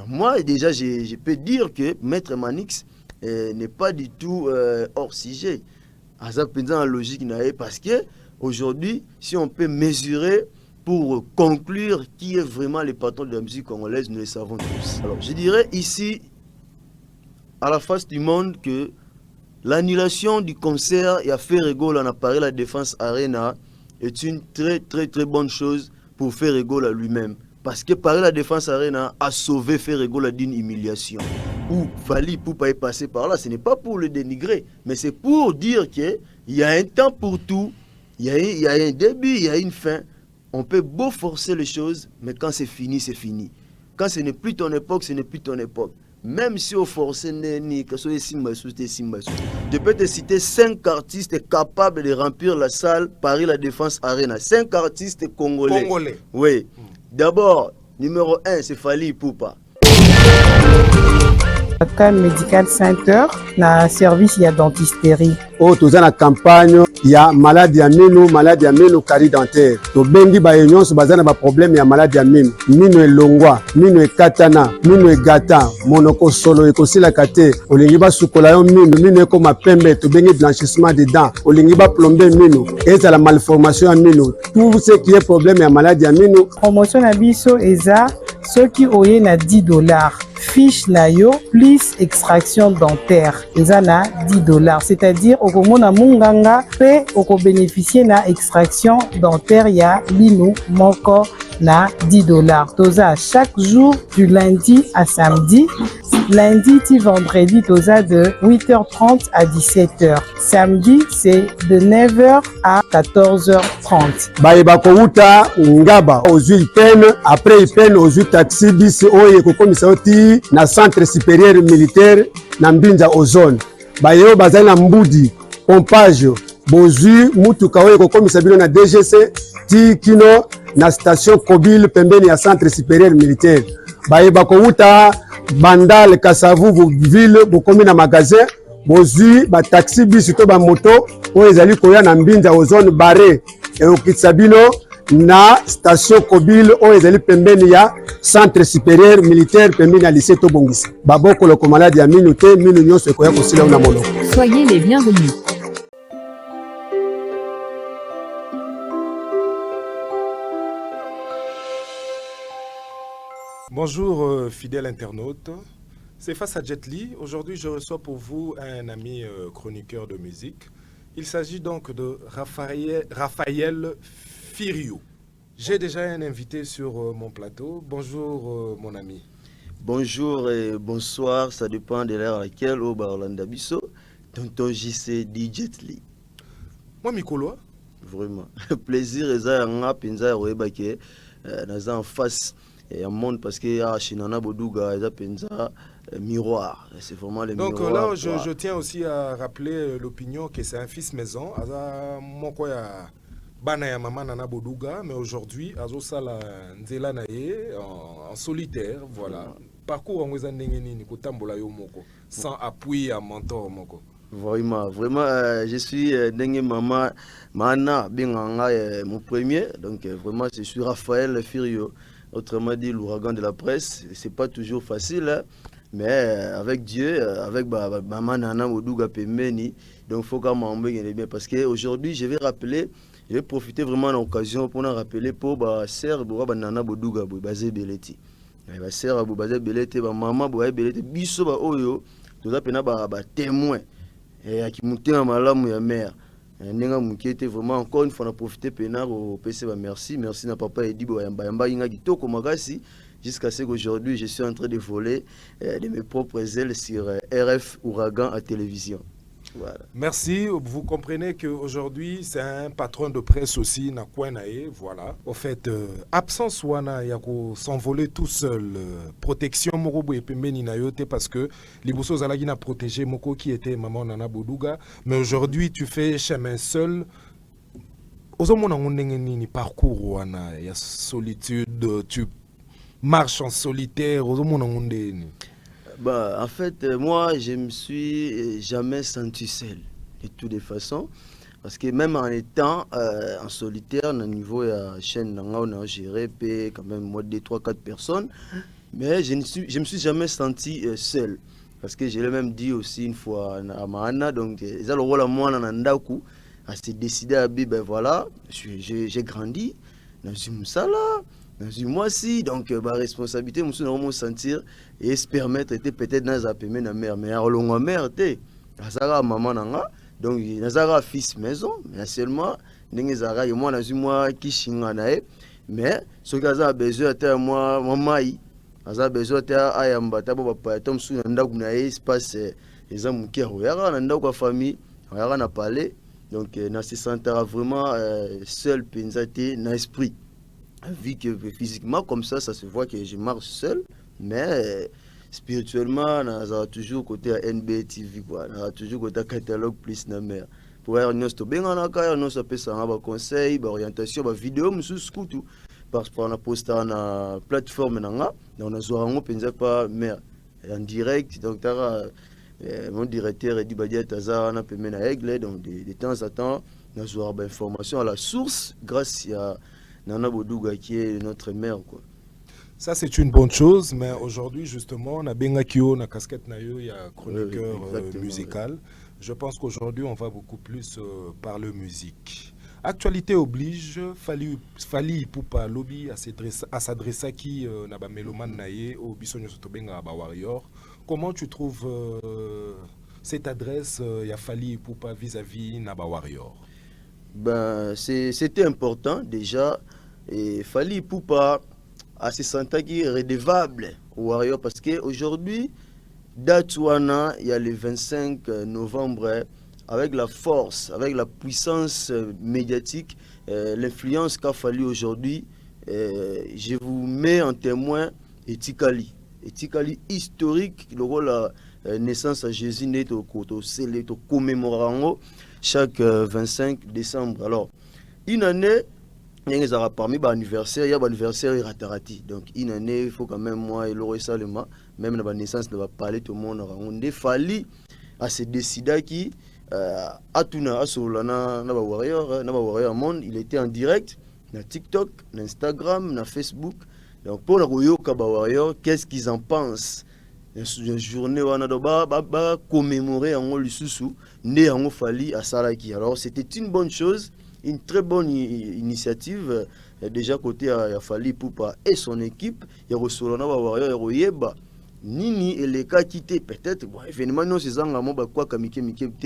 Moi, déjà, je peux dire que Maître Manix n'est pas du tout hors sujet. À ça, en logique, parce que aujourd'hui, si on peut mesurer pour conclure qui est vraiment le patron de la musique congolaise, nous le savons tous. Alors, je dirais ici, à la face du monde, que l'annulation du concert et à Ferrego, on a parlé la Défense Arena, est une très bonne chose pour Ferrego lui-même. Parce que Paris la Défense Arena a sauvé Ferrego d'une humiliation. Ou Fali Poupa est passé par là, ce n'est pas pour le dénigrer, mais c'est pour dire qu'il y a un temps pour tout, il y a un début, il y a une fin. On peut beau forcer les choses, mais quand c'est fini, c'est fini. Quand ce n'est plus ton époque, ce n'est plus ton époque. Même si au forcé je peux te citer 5 artistes capables de remplir la salle Paris la Défense Arena. 5 artistes congolais. Oui. D'abord, numéro 1, c'est Fali Poupa. Can Medical Center na service ya dentisterie. Oh, toza na campagne ya maladie ya mino carie dentaire. To bengi ba nyonso bazana ba problème ya maladie ya mino elongwa, mino ekatana, mino egata, monoko solo ekosila kate, olingi ba sukola yo mino ekoma pembe, to bengi blanchissement des dents, olingi ba plomber mino, eza la malformation ya mino, tout ce qui est problème ya maladie ya mino. Promotion na biso eza soki oye na $10. Fiche na yo plus extraction dentaire eza na $10, c'est-à-dire okomona munganga pe bénéficier na extraction dentaire ya lino moko na $10. Toza chaque jour du lundi à samedi. Lundi ti vendredi toza de 8h30 à 17h. Samedi c'est de 9h à 14h30. Baeba kouta ngaba ozui peine après peine ozui taxi bis oye kokomisa oti na centre supérieur militaire na Mbinza Ozone. Bayo bazali na mbudi pompage bozui mutuka oye kokomisa bino na DGC ti kino na station Kobile pembeni ya centre supérieur militaire. Baeba kouta Bandal Kasavu ville bokomi na magasin bozui ba taxi bis to ba moto oyo ezali koya na Mbinza Ozone bare e okitisa bino na station Kobile oyo ezali pembeni ya centre supérieur militaire pembeni ya lycée to bongisa baboko loko maladi ya minu te minu nyonso ekoya kosila na moloko. Soyez les bienvenus. Bonjour fidèles internautes, c'est Face à Jet Li. Aujourd'hui je reçois pour vous un ami chroniqueur de musique. Il s'agit donc de Raphaël Firio. J'ai déjà un invité sur mon plateau. Bonjour mon ami. Bonjour et bonsoir, ça dépend de l'heure à laquelle au Barlanda Bisso, tonton JC dit Jet Li. Moi Mikolo. Vraiment, plaisir et ça en pinza oebake naza en face et un monde parce que à Shinana Boduga et penza miroir, c'est vraiment le donc miroir. Donc là je tiens aussi à rappeler l'opinion que c'est un fils maison aza moko ya bana ya mama nana Boduga, mais aujourd'hui azo sala nzela na ye en solitaire, voilà. Parcours en weza ndenge nini kotambola yo moko sans appui à mentor moko. Vraiment, je suis Dengue Mama Mana Binganga, mon premier. Donc, vraiment, je suis Raphaël Firio. Autrement dit, l'ouragan de la presse. C'est pas toujours facile, hein, mais avec Dieu, avec Maman Nana Odouga Pemeni, donc il faut quand même bien. Parce qu'aujourd'hui, je vais profiter vraiment de l'occasion pour nous rappeler pour Serre Nana Bodouga Bazé Beleti. Serre Bazé Beleti, Maman Boye Beleti, Bisso Oyo, tout ça, témoin. Et qui montait en malamu ya mère nenga mukete vraiment encore une fois on a profité pénard au PC merci na papa Edi Boyamba inga kitoko makasi jusqu'à ce qu'aujourd'hui je suis en train de voler de mes propres ailes sur RF Ouragan à télévision. Voilà. Merci, vous comprenez qu'aujourd'hui c'est un patron de presse aussi na Kouanae, voilà. Au fait, absence wana yako s'envoler tout seul, protection morobo et pembeni na yote parce que liboso zalagi na protégé moko qui était maman Nana Boduga, mais aujourd'hui tu fais chemin seul. Ozomona ngondenge nini parcours wana ya solitude, tu marches en solitaire, ozomona ngondeni. Bah, en fait, moi, je me suis jamais senti seul, de toutes les façons. Parce que même en étant en solitaire, au niveau de la chaîne, on a géré quand même moi 2, 3, 4 personnes. Mais je me suis jamais senti seul. Parce que je l'ai même dit aussi une fois à Mahana, donc ils ont le rôle à moi dans Nandaku, à se décider à dire, ben voilà, j'ai grandi dans une salle, dans une mois-ci, donc ma responsabilité, je me suis vraiment sentir et se permettre était peut-être dans la paiement de mère, mais alors la mère était, à maman nanga, donc nazara fils maison, mais seulement n'engezara et moi dans une mois qui chinga nae, mais ce que a besoin de moi maman aza besoin de ayamba tabo papa tom su na ndaku na espace eza muke oyaka na ndaku kwa famille oyaka na palais donc na se sentira vraiment seul pensate na esprit vu que physiquement comme ça se voit que je marche seul mais spirituellement na toujours côté NB TV quoi na toujours côté catalogue plus na mère pour avoir nous to benga na ka nous ça peut ça ba conseil ba orientation ba vidéo musu kutu parce qu'on a posté na plateforme nanga donc on a joué en penza pas mais en direct donc mon directeur dit badia taza na pemé na aigle donc de temps à temps on a joué information à la source grâce à Nana Boduga qui est notre mère quoi. Ça, c'est une bonne chose, mais aujourd'hui, justement, on a Bengakio, on a casquette Nayo, il y a chroniqueur musical. Ouais. Je pense qu'aujourd'hui, on va beaucoup plus parler musique. Actualité oblige, Fali Ipupa lobby à s'adresser à qui n'a pas mélomane naïe au bisonyo sotobenga ba warrior. Comment tu trouves cette adresse ya Fali Ipupa vis-à-vis Naba Warrior? Ben c'était important déjà et Fali Ipupa à se sentir qui est redevable au Warrior parce que aujourd'hui Datouana il y a le 25 novembre avec la force, avec la puissance médiatique, l'influence qu'a fallu aujourd'hui, je vous mets en témoin Etikali. Etikali historique, le rôle de la naissance à Jésus n'est au commémorant chaque 25 décembre. Alors, une année, il y a parmi les anniversaires, il y a l'anniversaire Ratarati. Donc, une année, il faut quand même, moi, et l'aurait seulement, même la naissance, ne va parler tout le monde. On a fallu à se décider qui. Atuna Asolana Naba Warrior Monde, il était en direct na TikTok, na Instagram, na Facebook. Donc pour la Kaba Warrior, qu'est-ce qu'ils en pensent? Une journée où on a commémorer en Lussusu, né en Fali à Salaki. Alors c'était une bonne chose, une très bonne initiative. Déjà côté à Fali Ipupa et son équipe, il y a Rosolana Warrior Yeba. Nini et les cas quittés peut-être bon événement non c'est quoi kamike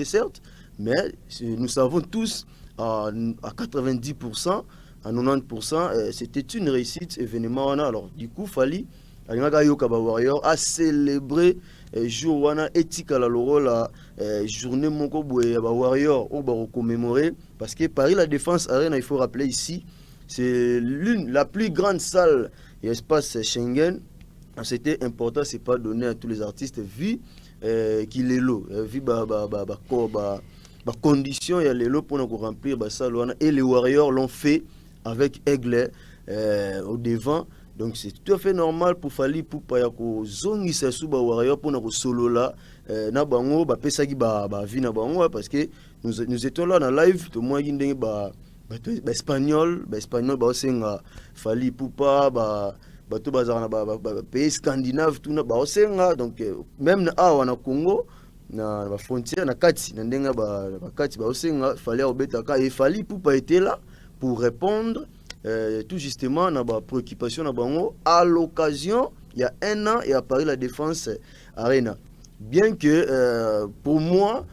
certes mais nous savons tous à 90% à 90% c'était une réussite événement alors du coup Fali Warrior a célébré jour wana éthique à la journée moko boye ba Warrior on va commémorer parce que Paris la Défense Arena il faut rappeler ici c'est la plus grande salle et espace Schengen. C'était important, c'est pas donné à tous les artistes vu qu'il est l'eau, vu condition il y a les lots pour nous remplir ça et les Warriors l'ont fait avec Aigle au devant donc c'est tout à fait normal pour Fali pour pas ko zongi sa sous Warrior pour nous solo là na bango ba pesa ki ba vie na bango parce que nous étions là dans live tout moi qui espagnol ba senga Fali Ipupa bato bazana pays scandinave tout na ba osenga donc même na awa na Congo na ba frontière na kati na ndenga ba kati ba osenga fallait obetaka et Fali Ipupa était là pour répondre tout justement na ba préoccupation na bango à l'occasion il y a un an et à Paris la Défense Arena bien que pour moi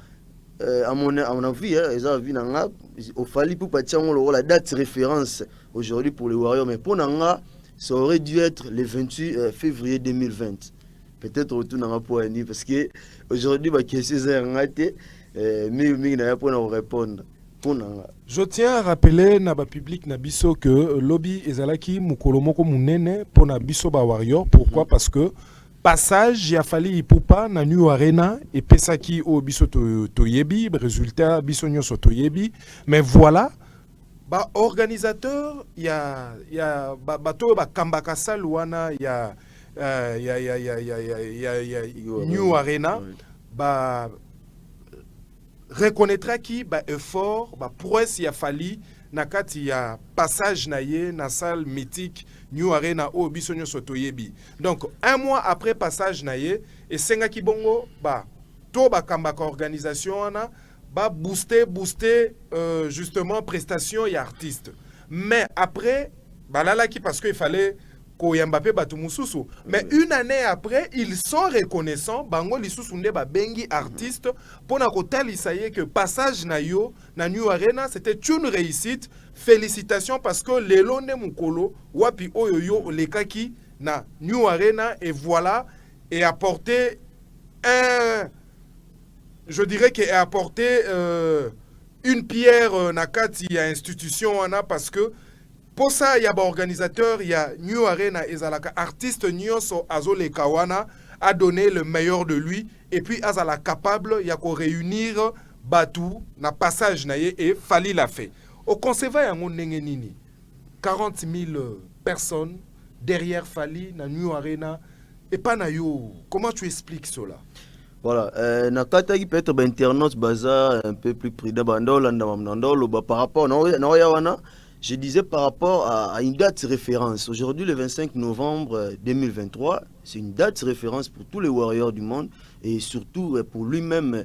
à mon avis ils ont vu nanga au Fali Ipupa tiango la date référence aujourd'hui pour les Warriors mais pour nanga ça aurait dû être le 28 février 2020. Peut-être retour dans rapport parce que aujourd'hui, ma question est mais n'a pas à répondre. Je tiens à rappeler na ba public na biso que lobby ezalaki mukolomoko munene pour na biso ba Warrior. Pourquoi? Parce que passage ya Fali Ipupa na New Arena et pesaki au biso toyebi résultat biso nyoso toyebi mais voilà. Ba organisateur ya bato ba kambaka saluana ya New Arena ba reconnaîtra qui ba effort ba prouesse ya Fali nakati ya passage naye na salle mythique New Arena o bisonyo sotoyebi. Donc un mois après passage naye et senga kibongo ba to ba kambaka organisation wana ba booster justement prestation et artiste. Mais après balalaki parce qu'il fallait Mbappé Batumususu. Mais une année après, ils sont reconnaissants. Bango lisusu nde ba bengi artiste pour na kotali ça y est que passage na yo na New Arena c'était une réussite. Félicitations parce que lelo ne mukolo wapi oyoyo lekaki na New Arena et voilà et apporté je dirais qu'il a apporté une pierre nakati à institution wana parce que pour ça, il y a un organisateur, il y a New Arena Ezalaka, artiste Nyonso Azole Kawana a donné le meilleur de lui et puis Azala capable, il y a qu'à réunir Batou, na passage naye et Fali l'a fait. Au conserva ya nini 40 000 personnes derrière Fali na New Arena et pas na yo. Comment tu expliques cela? Voilà, nakata qui peut-être internaute baza un peu plus près de par rapport à je disais par rapport à une date référence. Aujourd'hui, le 25 novembre 2023, c'est une date référence pour tous les warriors du monde et surtout pour lui-même,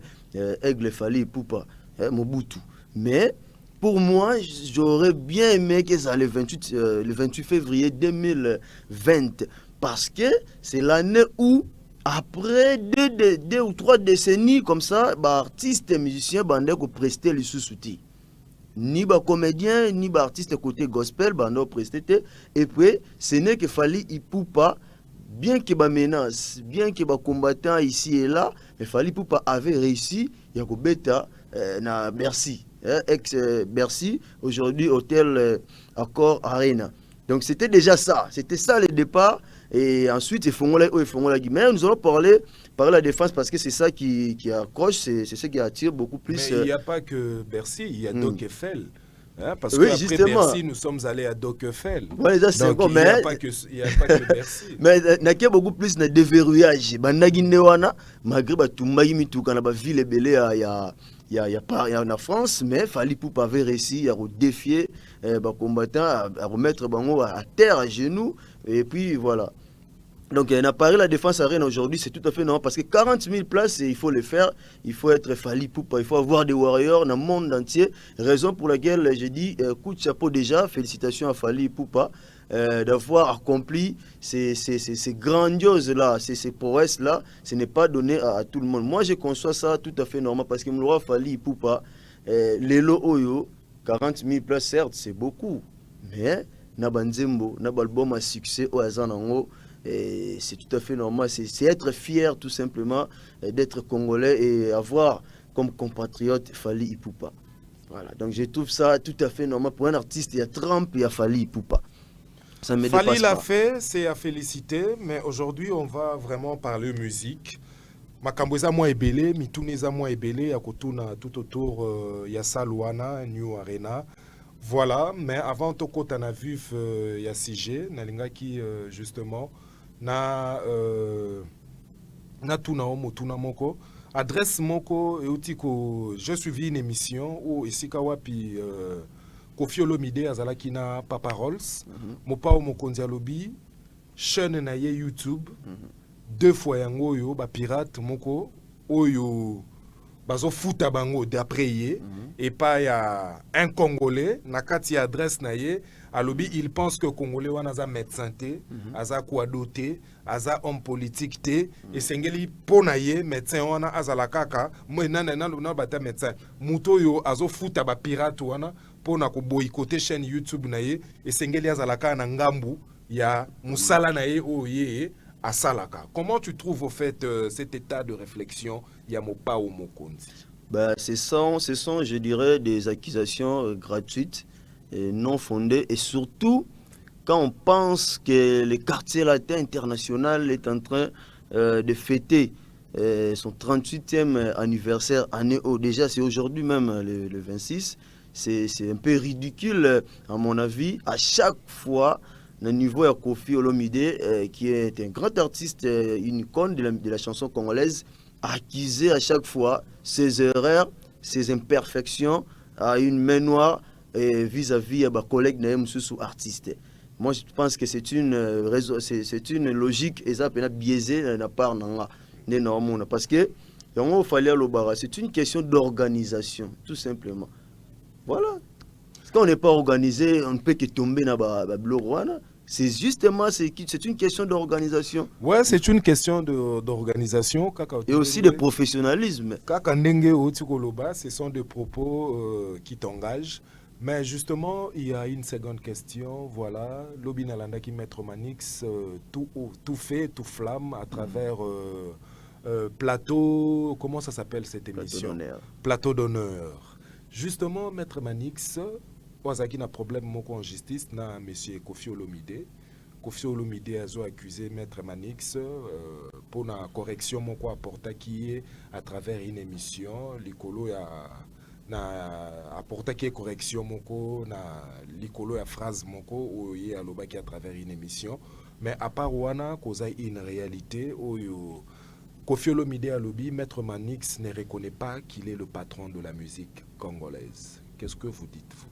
Aigle Fali Poupa, Mobutu. Mais pour moi, j'aurais bien aimé que ça le 28 février 2020 parce que c'est l'année où après deux ou trois décennies comme ça, artistes et musiciens ont presté le sous-soutien. Ni ba comédien, ni ba artiste côté gospel, bando presté. Et puis, ce n'est que Fali Ipupa, bien que ba menace, bien que ba combattant ici et là, mais Fali Ipupa avait réussi, il y a beta na Bercy, ex-Bercy, aujourd'hui hôtel Accor Arena. Donc c'était déjà ça, c'était ça le départ. Et ensuite, ils font la guimée. Nous allons parler la défense parce que c'est ça qui accroche, c'est ce qui attire beaucoup plus. Mais il n'y a pas que Bercy, il y a Doc Eiffel. Hein, parce oui, qu'après Bercy, nous sommes allés à Doc Eiffel. Ouais, ça, donc il n'y a pas que Bercy. Mais il y a beaucoup plus de déverrouillage. Malgré tout le ville est belée, il y a en France, mais Fali Poupa avait réussi à défier les combattants, à remettre à terre, à genoux, et puis voilà. Donc, on a parlé de la défense arène aujourd'hui, c'est tout à fait normal parce que 40 000 places, il faut le faire, il faut être Fali Poupa, il faut avoir des warriors dans le monde entier. Raison pour laquelle j'ai dit, coup de chapeau déjà, félicitations à Fali Poupa d'avoir accompli ces grandioses-là, ces prouesses-là. Ce n'est pas donné à tout le monde. Moi, je conçois ça tout à fait normal parce que le roi Fali Poupa, Lelo Oyo, 40 000 places, certes, c'est beaucoup, mais Nabanzembo, Nabalbom à succès au Azanango. C'est tout à fait normal, c'est être fier tout simplement d'être congolais et avoir comme compatriote Fali Ipupa. Voilà, donc je trouve ça tout à fait normal. Pour un artiste, il y a Trump, il y a Fali Ipupa. Ça me Fali dépasse l'a pas. fait, c'est à féliciter, mais aujourd'hui on va vraiment parler musique. Makamboza moi ebele, mituneza moi ebele, ya kotuna tout autour ya Saluana, New Arena. Voilà, mais avant toko tana vif ya CG, nalingaki justement na tuna omo tuna moko adresse moko eutiko je suivi une émission où isika wapi Koffi Olomide azalaki na Papa Rolls mopa mokonzi alobi chaîne na ye YouTube deux fois yango oyo ba pirate moko oyo bazo futa bango d'après ye et pas ya un Congolais na kati adresse na ye alobi il pense que Congolais wana za médecin te aza kwa doté aza homme politique te et sengeli pona ye médecin wana azala kaka moi na bata médecin muto yo azo futa ba pirate wana pona ko boycotter chaîne YouTube na ye et sengeli azala kaka na ngambu ya musala na ye o ye à Salaka. Comment tu trouves au fait cet état de réflexion Yamopa ou Mokonzi? Ce sont, je dirais, des accusations gratuites et non fondées. Et surtout, quand on pense que le quartier latin international est en train de fêter son 38e anniversaire année haut. Déjà, c'est aujourd'hui même le 26. C'est un peu ridicule, à mon avis. À chaque fois, le niveau de Koffi Olomide, qui est un grand artiste, une icône de la chanson congolaise, accusé à chaque fois ses erreurs, ses imperfections, à une main noire vis-à-vis de collègues ou artistes. Moi, je pense que c'est une logique et ça peut biaisée de la part de parce que c'est une question d'organisation, tout simplement. Voilà. Parce qu'on n'est pas organisé, on ne peut que tomber dans le bloc. C'est justement, c'est une question d'organisation. Ouais, c'est une question d'organisation. Et aussi de professionnalisme. Ce sont des propos qui t'engagent. Mais justement, il y a une seconde question. Voilà, Lobi Nalanda qui Maître Manix, tout fait, tout flamme à travers Plateau. Comment ça s'appelle cette émission? Plateau d'honneur. Justement, Maître Manix, Wazaki n'a problème en justice, na monsieur Kofi Olomide. Kofi Olomide a accusé Maître Manix pour la correction mon apporté qui est à travers une émission. L'icolo a apporté qui est correction moko na l'icolo a phrase moko ou y a l'obaki à travers une émission. Mais à part wana cause une réalité où Kofi Olomide a lobby, Maître Manix ne reconnaît pas qu'il est le patron de la musique congolaise. Qu'est-ce que vous dites vous?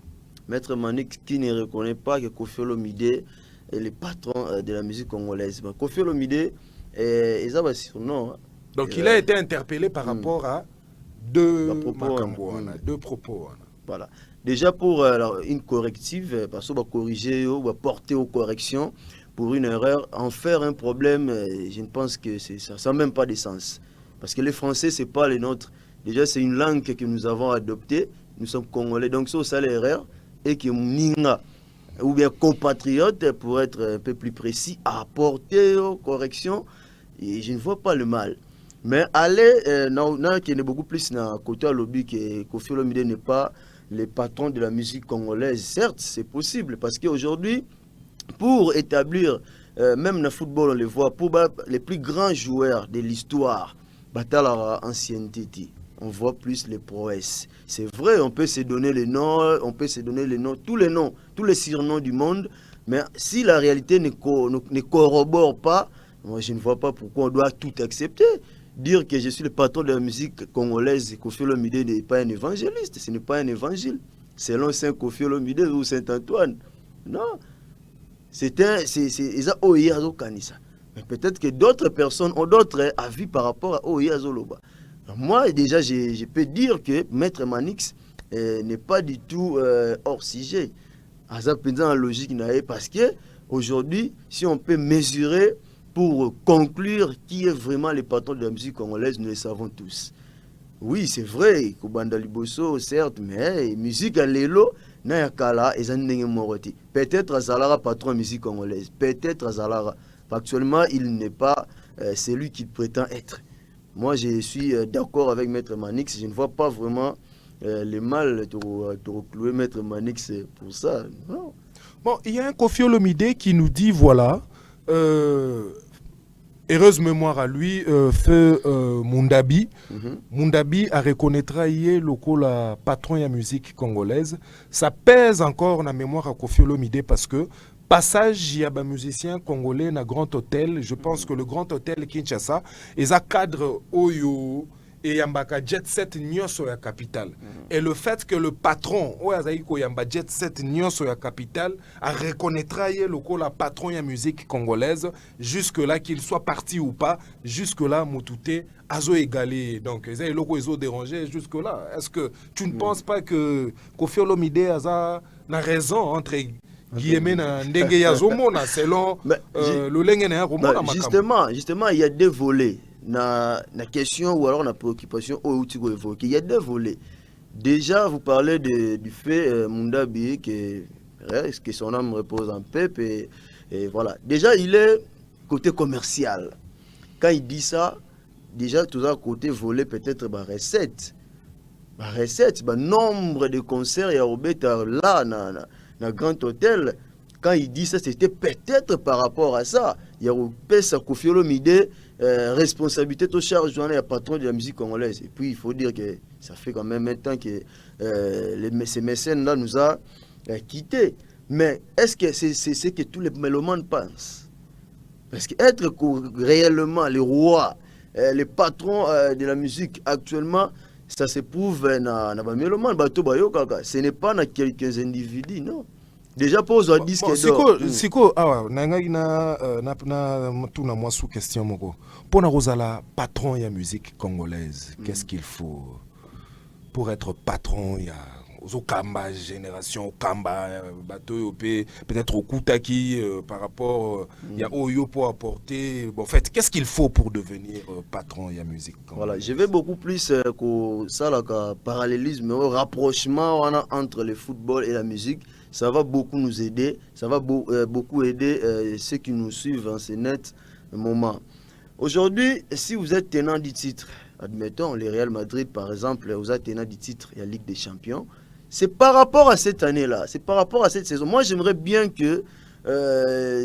Maître Manix qui ne reconnaît pas que Kofi Olomide est le patron de la musique congolaise. Kofi Olomide est un surnom. Donc il a été interpellé par rapport à deux propos. Voilà. Déjà pour une corrective, parce qu'on va corriger ou va porter aux corrections pour une erreur, en faire un problème, je ne pense que ça n'a même pas de sens. Parce que les Français, ce n'est pas les nôtres. Déjà, c'est une langue que nous avons adoptée. Nous sommes Congolais, donc c'est ça l'erreur. Et que Mninga, ou bien compatriote, pour être un peu plus précis, à apporter aux corrections, et je ne vois pas le mal. Mais aller, qui est beaucoup plus dans le côté à lobby que Kofi Olomide n'est pas le patron de la musique congolaise. Certes, c'est possible, parce qu'aujourd'hui, pour établir, même dans le football, on le voit, pour les plus grands joueurs de l'histoire, Batala ancienneté, on voit plus les prouesses. C'est vrai, on peut se donner les noms, tous les surnoms du monde, mais si la réalité ne corrobore pas, moi je ne vois pas pourquoi on doit tout accepter. Dire que je suis le patron de la musique congolaise, Kofi Olomide n'est pas un évangéliste, ce n'est pas un évangile. Selon Saint Kofi Olomide ou Saint Antoine. Non. C'est Kanisa. Mais peut-être que d'autres personnes ont d'autres avis par rapport à Oye Azoloba. Moi, déjà, je peux dire que Maître Manix n'est pas du tout hors sujet. En logique, parce que aujourd'hui, si on peut mesurer pour conclure qui est vraiment le patron de la musique congolaise, nous le savons tous. Oui, c'est vrai, Kobanda Liboso, certes, mais musique à l'élo, Nayakala, et Moroti. Peut-être Azalara, patron de musique congolaise. Peut-être Azalara. Actuellement, il n'est pas celui qu'il prétend être. Moi, je suis d'accord avec Maître Manix. Je ne vois pas vraiment le mal de reclouer Maître Manix pour ça. Non. Bon, il y a un Kofi Olomide qui nous dit, voilà, heureuse mémoire à lui, feu Mundabi. Mundabi a reconnaîtra hier le patron de la musique congolaise. Ça pèse encore dans la mémoire à Kofi Olomide parce que passage, il y a un musicien congolais dans Grand Hôtel. Je pense que le Grand Hôtel Kinshasa est un cadre Oyo et Yambaka Jet Set Nyonso ya capitale. Et le fait que le patron Oyazaïko Yamba Jet Set Nyonso ya capitale a reconnaîtra le patron de la musique congolaise, jusque-là, qu'il soit parti ou pas, jusque-là, Moutouté a égalé. Donc, ils ont dérangé jusque-là. Est-ce que tu ne penses pas que Kofi Olomide a raison entre selon justement, il y a deux volets. La question ou alors la préoccupation il y a deux volets. Déjà, vous parlez du fait Mundabi que son âme repose en paix et voilà. Déjà, il est côté commercial. Quand il dit ça, déjà tout ça côté volet peut-être recette, nombre de concerts il y a là dans Grand Hôtel. Quand il dit ça, c'était peut-être par rapport à ça. Il y a sa Kofi Olomide, responsabilité de charge de la patron de la musique congolaise. Et puis, il faut dire que ça fait quand même un temps que ces mécènes-là nous ont quittés. Mais est-ce que c'est ce que tous les mélomanes pensent? Parce qu'être réellement le roi, le patron de la musique actuellement, ça se prouve na mélomane bato bayo kaka. Ce n'est pas na quelques individus, non. Déjà pour aux disques d'or. Siko awa nangaki na tout na moi sous question moko. Pour na rozala patron ya musique congolaise, qu'est-ce qu'il faut pour être patron ya Kamba génération Kamba bateau peut-être au Koutaki par rapport il y a Oyo pour apporter bon en fait qu'est-ce qu'il faut pour devenir patron ya musique voilà je vais beaucoup plus que ça là parallélisme rapprochement entre le football et la musique ça va beaucoup nous aider ça va beaucoup aider ceux qui nous suivent en ce net moment aujourd'hui si vous êtes tenant du titre admettons le Real Madrid par exemple vous êtes tenant du titre il y a Ligue des Champions. C'est par rapport à cette année-là, c'est par rapport à cette saison. Moi, j'aimerais bien que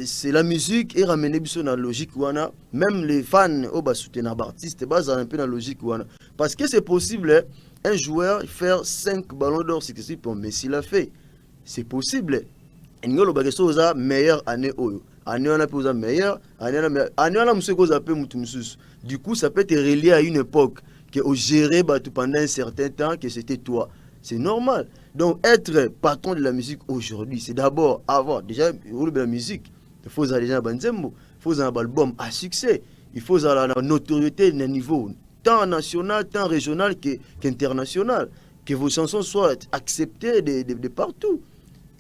c'est la musique et ramener dans la logique wana. Même les fans au bas soutenir l'artiste, basent un peu dans la logique wana. Parce que c'est possible, un joueur faire 5 ballons d'or successifs pour Messi l'a fait. C'est possible. N'golo bagesoza meilleure année oyo. Année on a posé meilleure, année on a monsieur goza peu mutumsus. Du coup, ça peut être relié à une époque que au gérer pendant un certain temps que c'était toi. C'est normal. Donc, être patron de la musique aujourd'hui, c'est d'abord avoir déjà la musique. Il faut aller dans Banzembo, il faut un album à succès, il faut avoir la notoriété d'un niveau tant national, tant régional qu'international. Que vos chansons soient acceptées de partout.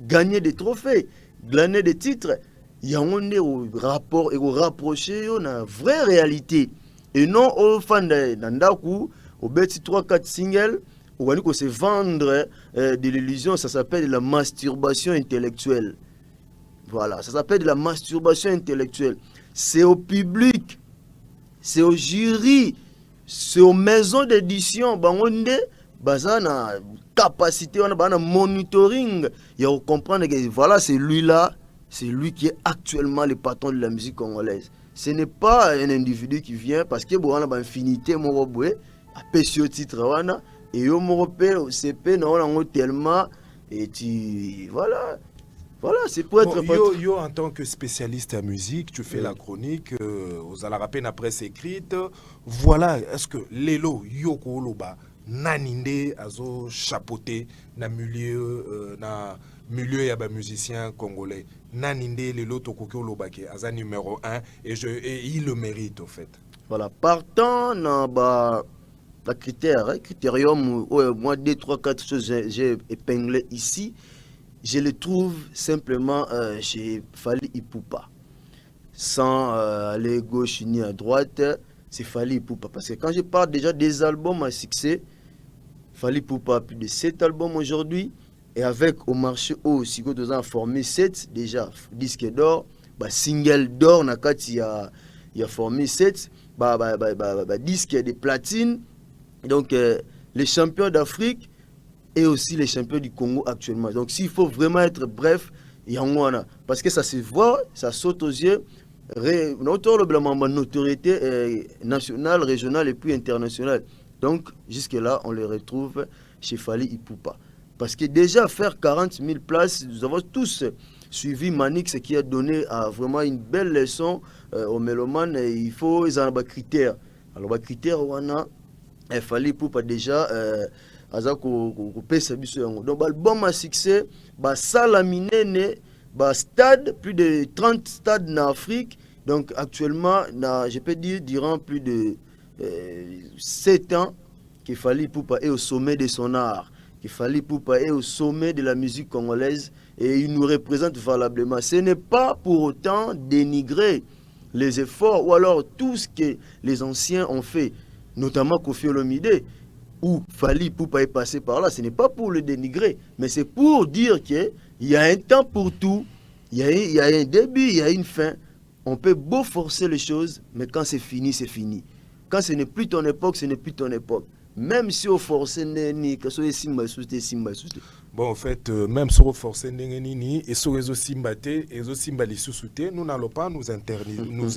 Gagner des trophées, glaner des titres. Il y a un rapport et rapprocher une vraie réalité. Et non aux fans d'Andaku, aux bêtis 3-4 singles. Ou alors que c'est vendre de l'illusion, ça s'appelle de la masturbation intellectuelle. Voilà, ça s'appelle de la masturbation intellectuelle. C'est au public, c'est au jury, c'est aux maisons d'édition. On a une capacité, on a un monitoring. Il faut comprendre que voilà, c'est lui-là, c'est lui qui est actuellement le patron de la musique congolaise. Ce n'est pas un individu qui vient parce que bon, on a une infinité, mon robot, à pécio titre, et yo moropé au CP non tellement et tu voilà c'est pour être yo en tant que spécialiste en musique tu fais la chronique aux alarapé na presse écrite voilà est-ce que lelo yo ko loba naninde azo chapeauté na milieu ya ba musicien congolais naninde lelo to koki loba ke aza numéro 1 et il le mérite au fait voilà partant na ba la critérium, moi 2, 3, 4 choses j'ai épinglé ici, je les trouve simplement chez Fally Ipupa. Sans aller gauche ni à droite, c'est Fally Ipupa. Parce que quand je parle déjà des albums à succès, Fally Ipupa a plus de 7 albums aujourd'hui. Et avec au marché haut, si vous avez formé 7, déjà, disque d'or, single d'or, il y a formé 7, disque de platine. Donc, les champions d'Afrique et aussi les champions du Congo actuellement. Donc, s'il faut vraiment être bref, il y en a. Parce que ça se voit, ça saute aux yeux. Notre notoriété nationale, régionale et puis internationale. Donc, jusque-là, on les retrouve chez Fally Ipupa. Parce que déjà, faire 40 000 places, nous avons tous suivi Manix qui a donné vraiment une belle leçon aux mélomanes. Il faut les critères. Alors, les critères, on a. Il fallait pour pas déjà donc l'album a succès salamine stade plus de 30 stades en Afrique donc actuellement je peux dire durant plus de 7 ans qu'il fallait pour pas être au sommet de son art qu'il fallait pour pas être au sommet de la musique congolaise et il nous représente valablement. Ce n'est pas pour autant dénigrer les efforts ou alors tout ce que les anciens ont fait, notamment Kofi Olomide, où Fally Ipupa est passé par là. Ce n'est pas pour le dénigrer, mais c'est pour dire qu'il y a un temps pour tout, il y a un début, il y a une fin. On peut beau forcer les choses, mais quand c'est fini, c'est fini. Quand ce n'est plus ton époque, ce n'est plus ton époque. Même si on force bon, en fait, même si on force et sur les Simbate et Simbali sous-souté, nous n'allons pas nous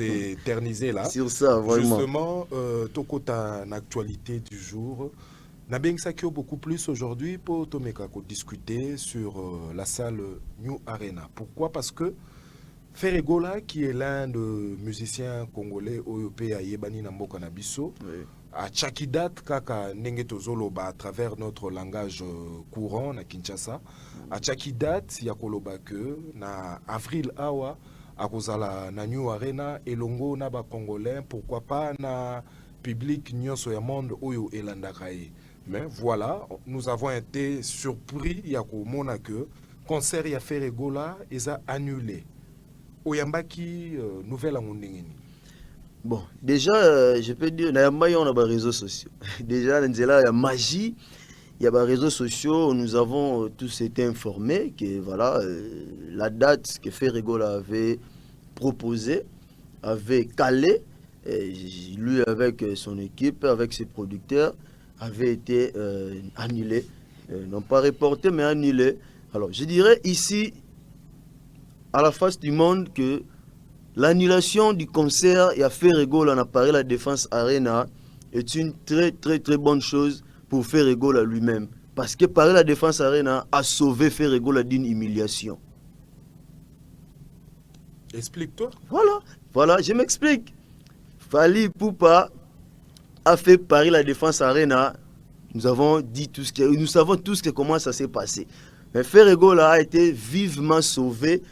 éterniser là. Sur ça, vraiment. Justement, toko ta actualité du jour. Nabeng Sakio beaucoup plus aujourd'hui pour Tomeka discuter sur la salle New Arena. Pourquoi? Parce que Ferregola, qui est l'un des musiciens congolais OEP à Yebani Nambo Kanabiso, à chaque date, kaka nenge tozoloba à travers notre langage courant na Kinshasa, à chaque date, yakoloba que na avril awa, à kozala na New Arena, elongo na ba congolais, pourquoi pas na public nyonso ya monde oyo elandakaye. Mais voilà, nous avons été surpris yako mona que concert ya Ferregola est annulé. Oyambaki nouvelle à Mondingini. Bon, déjà, je peux dire, on a des réseaux sociaux. Déjà, il y a la magie, il y a des réseaux sociaux où nous avons tous été informés que voilà, la date que Ferregola avait proposée, avait calé, lui avec son équipe, avec ses producteurs, avait été annulée. Non pas reportée, mais annulée. Alors, je dirais ici, à la face du monde, que l'annulation du concert et à Ferregola à Paris La Défense Arena est une très bonne chose pour Ferregola lui-même. Parce que Paris La Défense Arena a sauvé Ferregola d'une humiliation. Explique-toi. Voilà, je m'explique. Fally Ipupa a fait Paris La Défense Arena. Nous savons tous comment ça s'est passé. Mais Ferregola a été vivement sauvé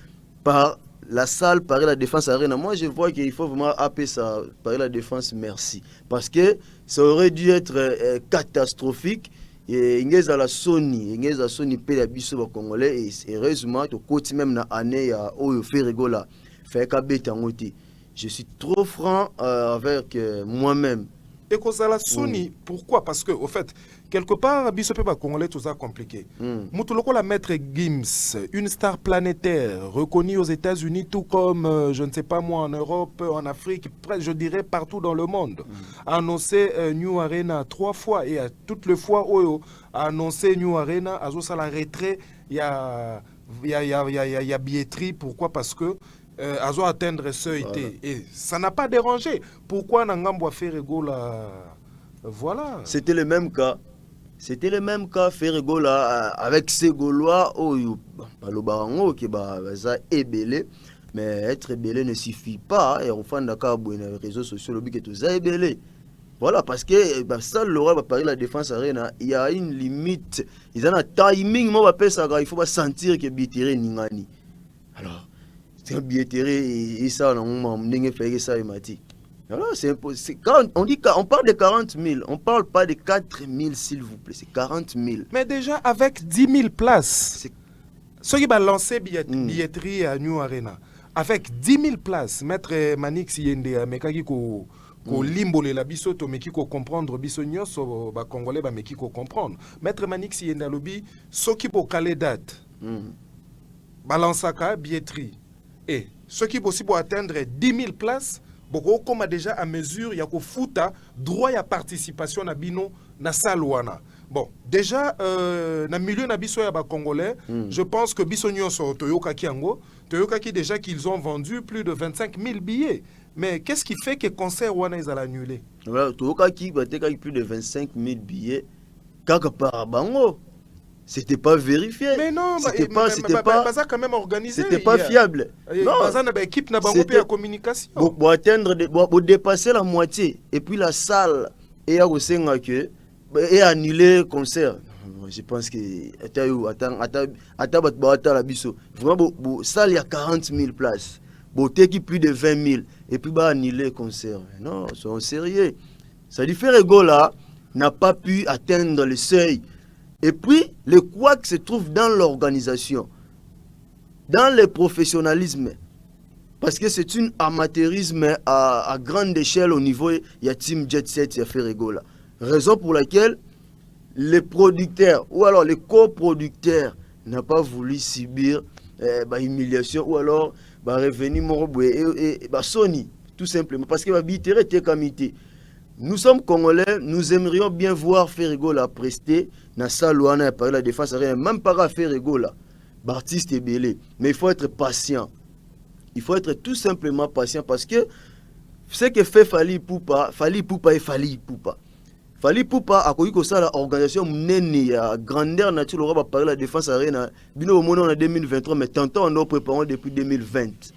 par la salle Paris La Défense Arena. Moi, je vois qu'il faut vraiment appeler ça Paris La Défense merci. Parce que ça aurait dû être catastrophique. Et il y a la Sony paye la biso congolais. Et heureusement, au côté même dans l'année où Ferregola fait qu'à ngote. Je suis trop franc avec moi-même. Et que la Sony, pourquoi? Parce que, au fait, quelque part, Bissope Congolais, tout ça compliqué. Moutoloko la maître Gims, une star planétaire, reconnue aux États-Unis, tout comme, je ne sais pas moi, en Europe, en Afrique, je dirais partout dans le monde, a annoncé New Arena 3 fois et à toutes les fois où a annoncé New Arena, à la retrait, il y a billetterie. Pourquoi? Parce que Azo atteindre ce été. Et ça n'a pas dérangé. Pourquoi Nangambo a fait Ferregola? Voilà. C'était le même cas. Ferregola avec ses Gaulois. Le barango qui est ébélé. Mais être ébélé ne suffit pas. Et on fait d'accord avec les réseaux sociaux. Le but est tout ébélé. Voilà, parce que ça, le roi va Paris La Défense Arena, il y a une limite. Ils ont un timing. Il faut pas sentir que Bitiré Ningani. Alors, c'est billetterie et ça, voilà, quand on parle de 40 000, on ne parle pas de 4 000 s'il vous plaît, c'est 40 000. Mais déjà avec 10 000 places, ceux qui vont lancer billetterie à New Arena, avec 10 000 places, Maître Manix Yende, Mekaki ko limbo le la biso to meki ko comprendre biso nyos ba congolais ba meki ko comprendre. Maître Manix Yende lobi, ceux qui vont caler date, balansaka billetterie. Et ceux qui possible atteindre 10 000 places, beaucoup comme déjà à mesure, il y a qu'au foot, droit à participation à bino na salouana. Bon, déjà, dans le milieu na biso ya ba congolais, je pense que biso nyonso Toyoka Ki déjà qu'ils ont vendu plus de 25 000 billets. Mais qu'est-ce qui fait que le concert wana ils allaient annuler? Voilà, Toyoka Ki plus de 25 000 billets, kaka par bango. C'était pas vérifié. Mais non, c'était pas ça quand même organisé. C'était pas fiable. Non, ça n'a équipe n'a pas de communication. Pour atteindre, pour dépasser la moitié et puis la salle et et annuler le concert. Je pense que vraiment salle il y a 40 000 places. Beauté qui plus de 20 000 et puis annuler le concert. Non, soyons sérieux. Ça dit Ferregola n'a pas pu atteindre le seuil. Et puis, le couac se trouve dans l'organisation, dans le professionnalisme. Parce que c'est un amateurisme à grande échelle au niveau, il y a Team Jet Set, il y a Ferregola. Raison pour laquelle les producteurs ou alors les coproducteurs n'ont pas voulu subir humiliation ou alors revenu et Sony, tout simplement. Parce que Bitere était comité. Nous sommes Congolais, nous aimerions bien voir Ferregola prester dans salle où on a parlé la défense, même pas à Ferregola, Baptiste est belé. Mais il faut être patient. Il faut être tout simplement patient parce que ce que fait Fally Ipupa et Fally Ipupa. Fally Ipupa a connu que ça l'organisation nene à grandeur nature on parler la défense arena. Bino au moment en 2023 mais tantôt on nous préparons depuis 2020.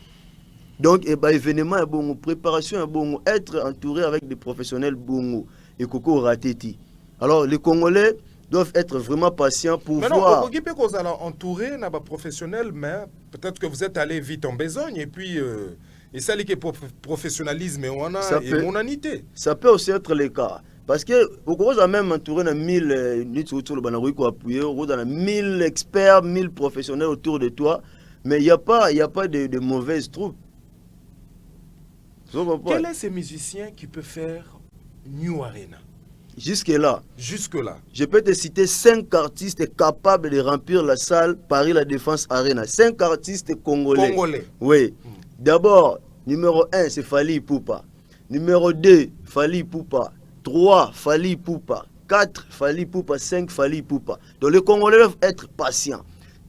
Donc, événement est bon, préparation est bon, être entouré avec des professionnels bon, et Koko Rateti. Alors, les Congolais doivent être vraiment patients pour voir. Mais non, vous allez entourer des professionnels, mais peut-être que vous êtes allé vite en besogne, et puis, et ça, c'est professionnalisme et monanité. Ça peut aussi être le cas. Parce que au Congo, on a même entouré de 1000 experts, 1000 professionnels autour de toi, mais il n'y a pas de mauvaises troupes. Quel est ce musicien qui peut faire New Arena? Jusque-là. Jusque-là. Je peux te citer 5 artistes capables de remplir la salle Paris La Défense Arena. 5 artistes congolais. Oui. D'abord, numéro 1, c'est Fally Ipupa. Numéro 2, Fally Ipupa. 3, Fally Ipupa. 4, Fally Ipupa. 5, Fally Ipupa. Donc les Congolais doivent être patients.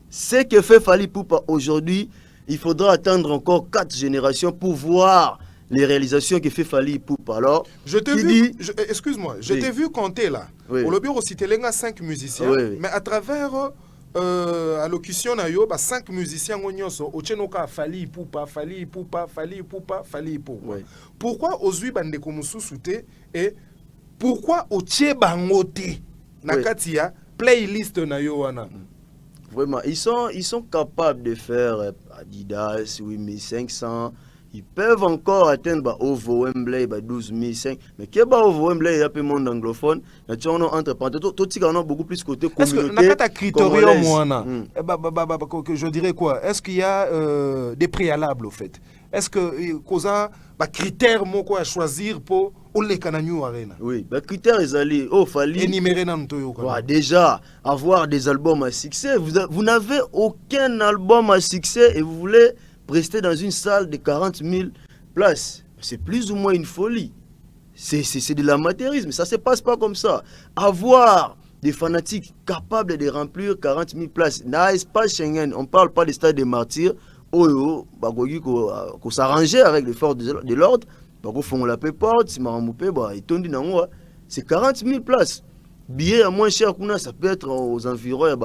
Ce que fait Fally Ipupa aujourd'hui, il faudra attendre encore 4 générations pour voir les réalisations que fait Fally Ipupa. Alors, excuse-moi, je t'ai vu compter là. Oui. Au lobby, on citait 5 musiciens, oui. Mais à travers allocution, 5 musiciens, Fally Ipupa, Fally Ipupa, Fally Ipupa, Fally Ipupa. Oui. Pourquoi Ozui Bandeko Moussousouté et pourquoi Otie Bangote Nakatia playlist na Yoana? Vraiment, ils sont capables de faire Adidas 8500. Ils peuvent encore atteindre Ovo Wembley 12500. Mais qui est Ovo Wembley, il y a peu monde anglophone. Entre parenthèses, tout on a beaucoup plus côté communauté. Est-ce que critérium je dirais quoi? Est-ce qu'il y a des préalables au fait? Est-ce que causa critères moko à choisir pour les New Arena? Oui, critères ils allaient Fally énumérer déjà avoir des albums à succès. Vous n'avez aucun album à succès et vous voulez rester dans une salle de 40 000 places. C'est plus ou moins une folie. C'est de l'amateurisme. Ça ne se passe pas comme ça. Avoir des fanatiques capables de remplir 40 000 places. N'est pas Schengen. On ne parle pas des stades des martyrs. Qu'on s'arrangeait avec les forces de l'ordre. C'est 40 000 places. Billets à moins cher, ça peut être aux environs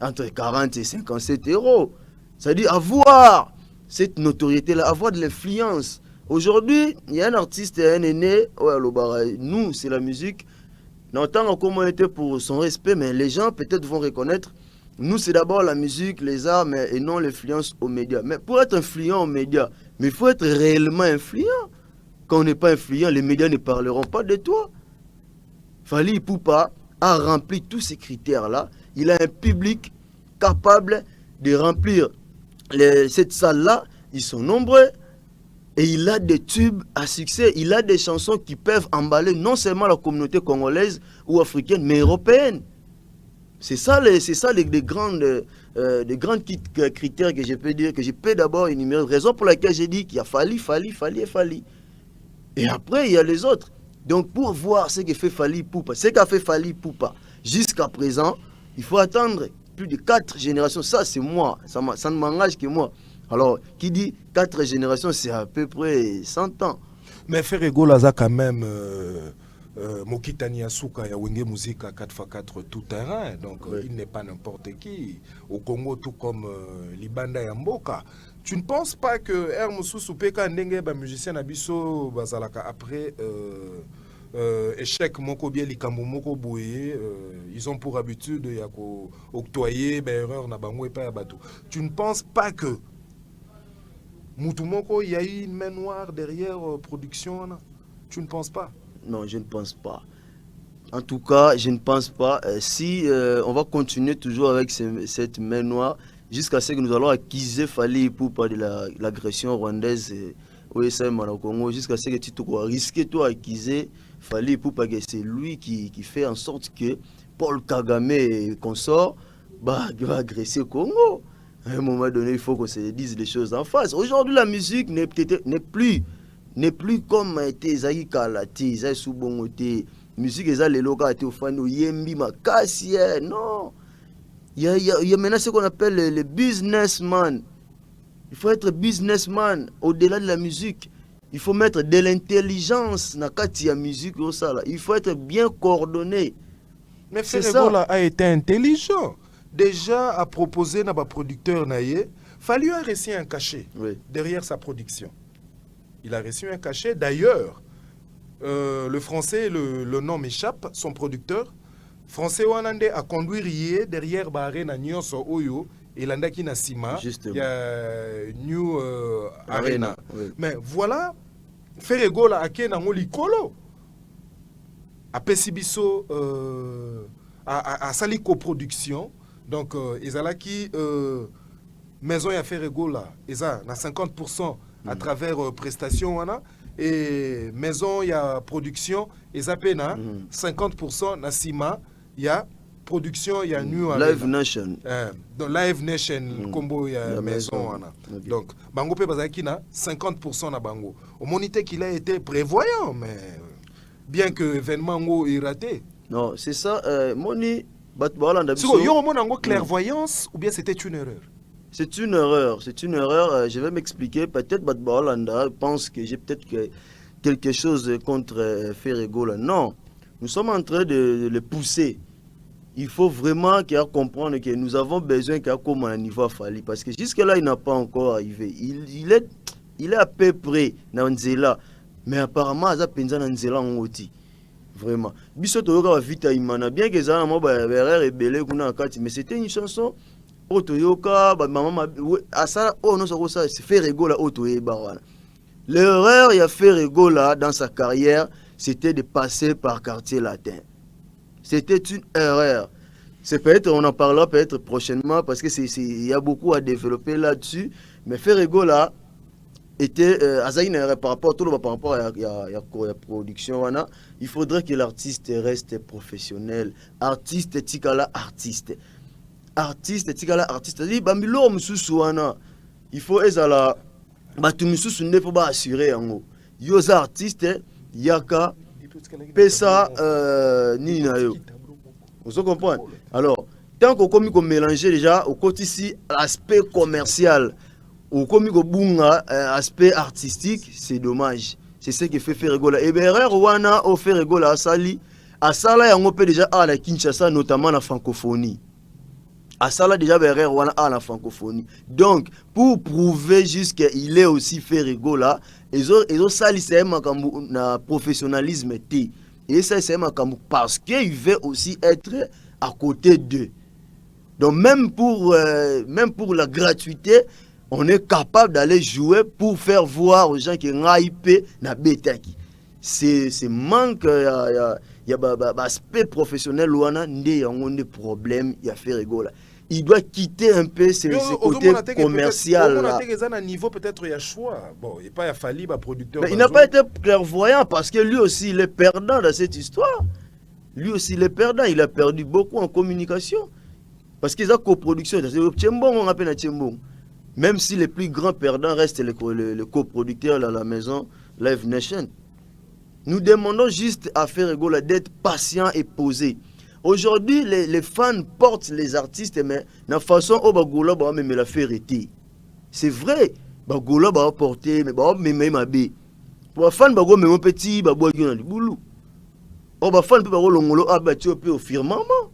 entre 40 et 57 euros. C'est-à-dire avoir cette notoriété-là, avoir de l'influence. Aujourd'hui, il y a un artiste, un aîné, nous, c'est la musique. N'entend comment était pour son respect, mais les gens peut-être vont reconnaître. Nous, c'est d'abord la musique, les arts, et non l'influence aux médias. Mais pour être influent aux médias, mais il faut être réellement influent. Quand on n'est pas influent, les médias ne parleront pas de toi. Fally Ipupa a rempli tous ces critères-là. Il a un public capable de remplir cette salle-là. Ils sont nombreux. Et il a des tubes à succès. Il a des chansons qui peuvent emballer non seulement la communauté congolaise ou africaine, mais européenne. C'est ça les grands critères que je peux dire, que je peux d'abord énumérer. Raison pour laquelle j'ai dit qu'il y a Fally. Et après, il y a les autres. Donc, pour voir ce que fait Fally Ipupa, ce qu'a fait Fally Ipupa jusqu'à présent, il faut attendre plus de 4 générations. Ça, c'est moi. Ça ne m'engage que moi. Alors, qui dit 4 générations, c'est à peu près 100 ans. Mais Ferrego Laza, quand même, Mokitani Asuka, ya Wenge Musique à 4x4 tout terrain. Donc, oui. Il n'est pas n'importe qui. Au Congo, tout comme Libanda et Mboka. Tu ne penses pas que Hermoussou Soupeka Ndenge, musicien Nabiso, Bazalaka, après échec Moko Bien Likambo Moko Bouye, ils ont pour habitude de octroyer erreur na bango et pas bateau. Tu ne penses pas que Moutoumoko, il y a eu une main noire derrière production? Tu ne penses pas? Non, je ne pense pas. En tout cas, je ne pense pas. Si on va continuer toujours avec cette main noire, jusqu'à ce que nous allons accuser Fally Ipupa de l'agression rwandaise au SM au Congo, jusqu'à ce que tu risques toi accuser Fally Ipupa que c'est lui qui fait en sorte que Paul Kagame et consort va agresser le Congo. À un moment donné, il faut qu'on se dise les choses en face. Aujourd'hui, la musique n'est plus comme était Zaki Kalati, Zaki Soubongote. Musique est les locaux au fano Yembi Makasi. Non. Il y a maintenant ce qu'on appelle les businessmen. Il faut être businessman au-delà de la musique. Il faut mettre de l'intelligence dans la musique. Il faut être bien coordonné. Mais Ferregola a été intelligent. Déjà à proposer à producteur Naye, fallu un récit un cachet derrière sa production. Il a reçu un cachet. D'ailleurs, le français, le nom m'échappe, son producteur, français Wanande a conduit derrière Arena Nyonso Oyo et Landaki Nasima. Il y a New Arena. Oui. Mais voilà, Ferregola a Kena Molikolo. A Pesibiso a Sali coproduction. Donc, Ezalaki Maison ya Ferregola, Eza na 50% à travers prestation wana. Et Maison ya production, Eza pena 50% na Sima. Il y a production, il y a New Live Nation. Donc Live Nation, combo, il y a maison. Okay. Donc, Bango pe bazaki na 50% na Bango. Au monité qu'il a été prévoyant, mais bien que l'événement est raté. Non, c'est ça. Moni, il y a une clairvoyance ou bien c'était une erreur? C'est une erreur. C'est une erreur. Je vais m'expliquer. Peut-être Batbalanda pense que j'ai peut-être quelque chose contre Ferregola. Non. Nous sommes en train de le pousser. Il faut vraiment qu'il comprenne que nous avons besoin qu'il y ait comme un niveau à Fali. Parce que jusque-là, il n'a pas encore arrivé. Il est à peu près dans Nzela. Mais apparemment, il y a Nzela en Oti. Vraiment. Bisoto vite imana. Bien que ça mais c'était une chanson. Otoyoka, maman, ça, oh non, ça, c'est Ferregola, Otoyoka. L'erreur, il a Ferregola dans sa carrière. C'était de passer par quartier latin. C'était une erreur. C'est peut-être, on en parlera peut-être prochainement parce que il y a beaucoup à développer là-dessus. Mais Ferregola était par rapport à tout le par rapport à la production. Il faudrait que l'artiste reste professionnel. Artiste, tikala artiste. Artiste, tikala artiste. Il faut ezala batumisusu ne faut pas assurer en yoza artiste. Yaka pesa ni na yo. Vous comprenez? Alors, tant qu'on commis comme mélanger déjà au côté ici l'aspect commercial, au commis comme bunga aspect artistique, c'est dommage. C'est ce qui fait Ferregola. Et bien Rwanda au Ferregola à Sali, à Sala yango peut déjà à la Kinshasa notamment la francophonie. À Sala déjà Rwanda à la francophonie. Donc pour prouver juste qu'il est aussi Ferregola, ils ont sali c'est un professionnalisme et ça c'est un parce qu'il veut aussi être à côté d'eux. Donc même pour la gratuité, on est capable d'aller jouer pour faire voir aux gens qui ont hypé na betaki. C'est manque il y a aspect professionnel ou on a des problèmes, il y a Ferregola. Il doit quitter un peu ce côté commercial. Niveau peut-être il y a choix. Bon, il pas fallu producteur. Mais il n'a pas été clairvoyant parce que lui aussi il est perdant dans cette histoire. Lui aussi il est perdant, il a perdu beaucoup en communication. Parce qu'ils ont coproduction, on appelle Tchembong. Même si les plus grands perdants restent le coproducteur à la maison Live Nation. Nous demandons juste à Ferregola d'être patient et posé. Aujourd'hui, les fans portent les artistes, mais la façon dont Bagola va me la faire arrêter. C'est vrai, Bagola va porter, mais même ma bé. Pour les fans, Bagola me mon petit, Bagola qui a du boulot. Or, les fans peuvent l'ongolo abattu au firmament.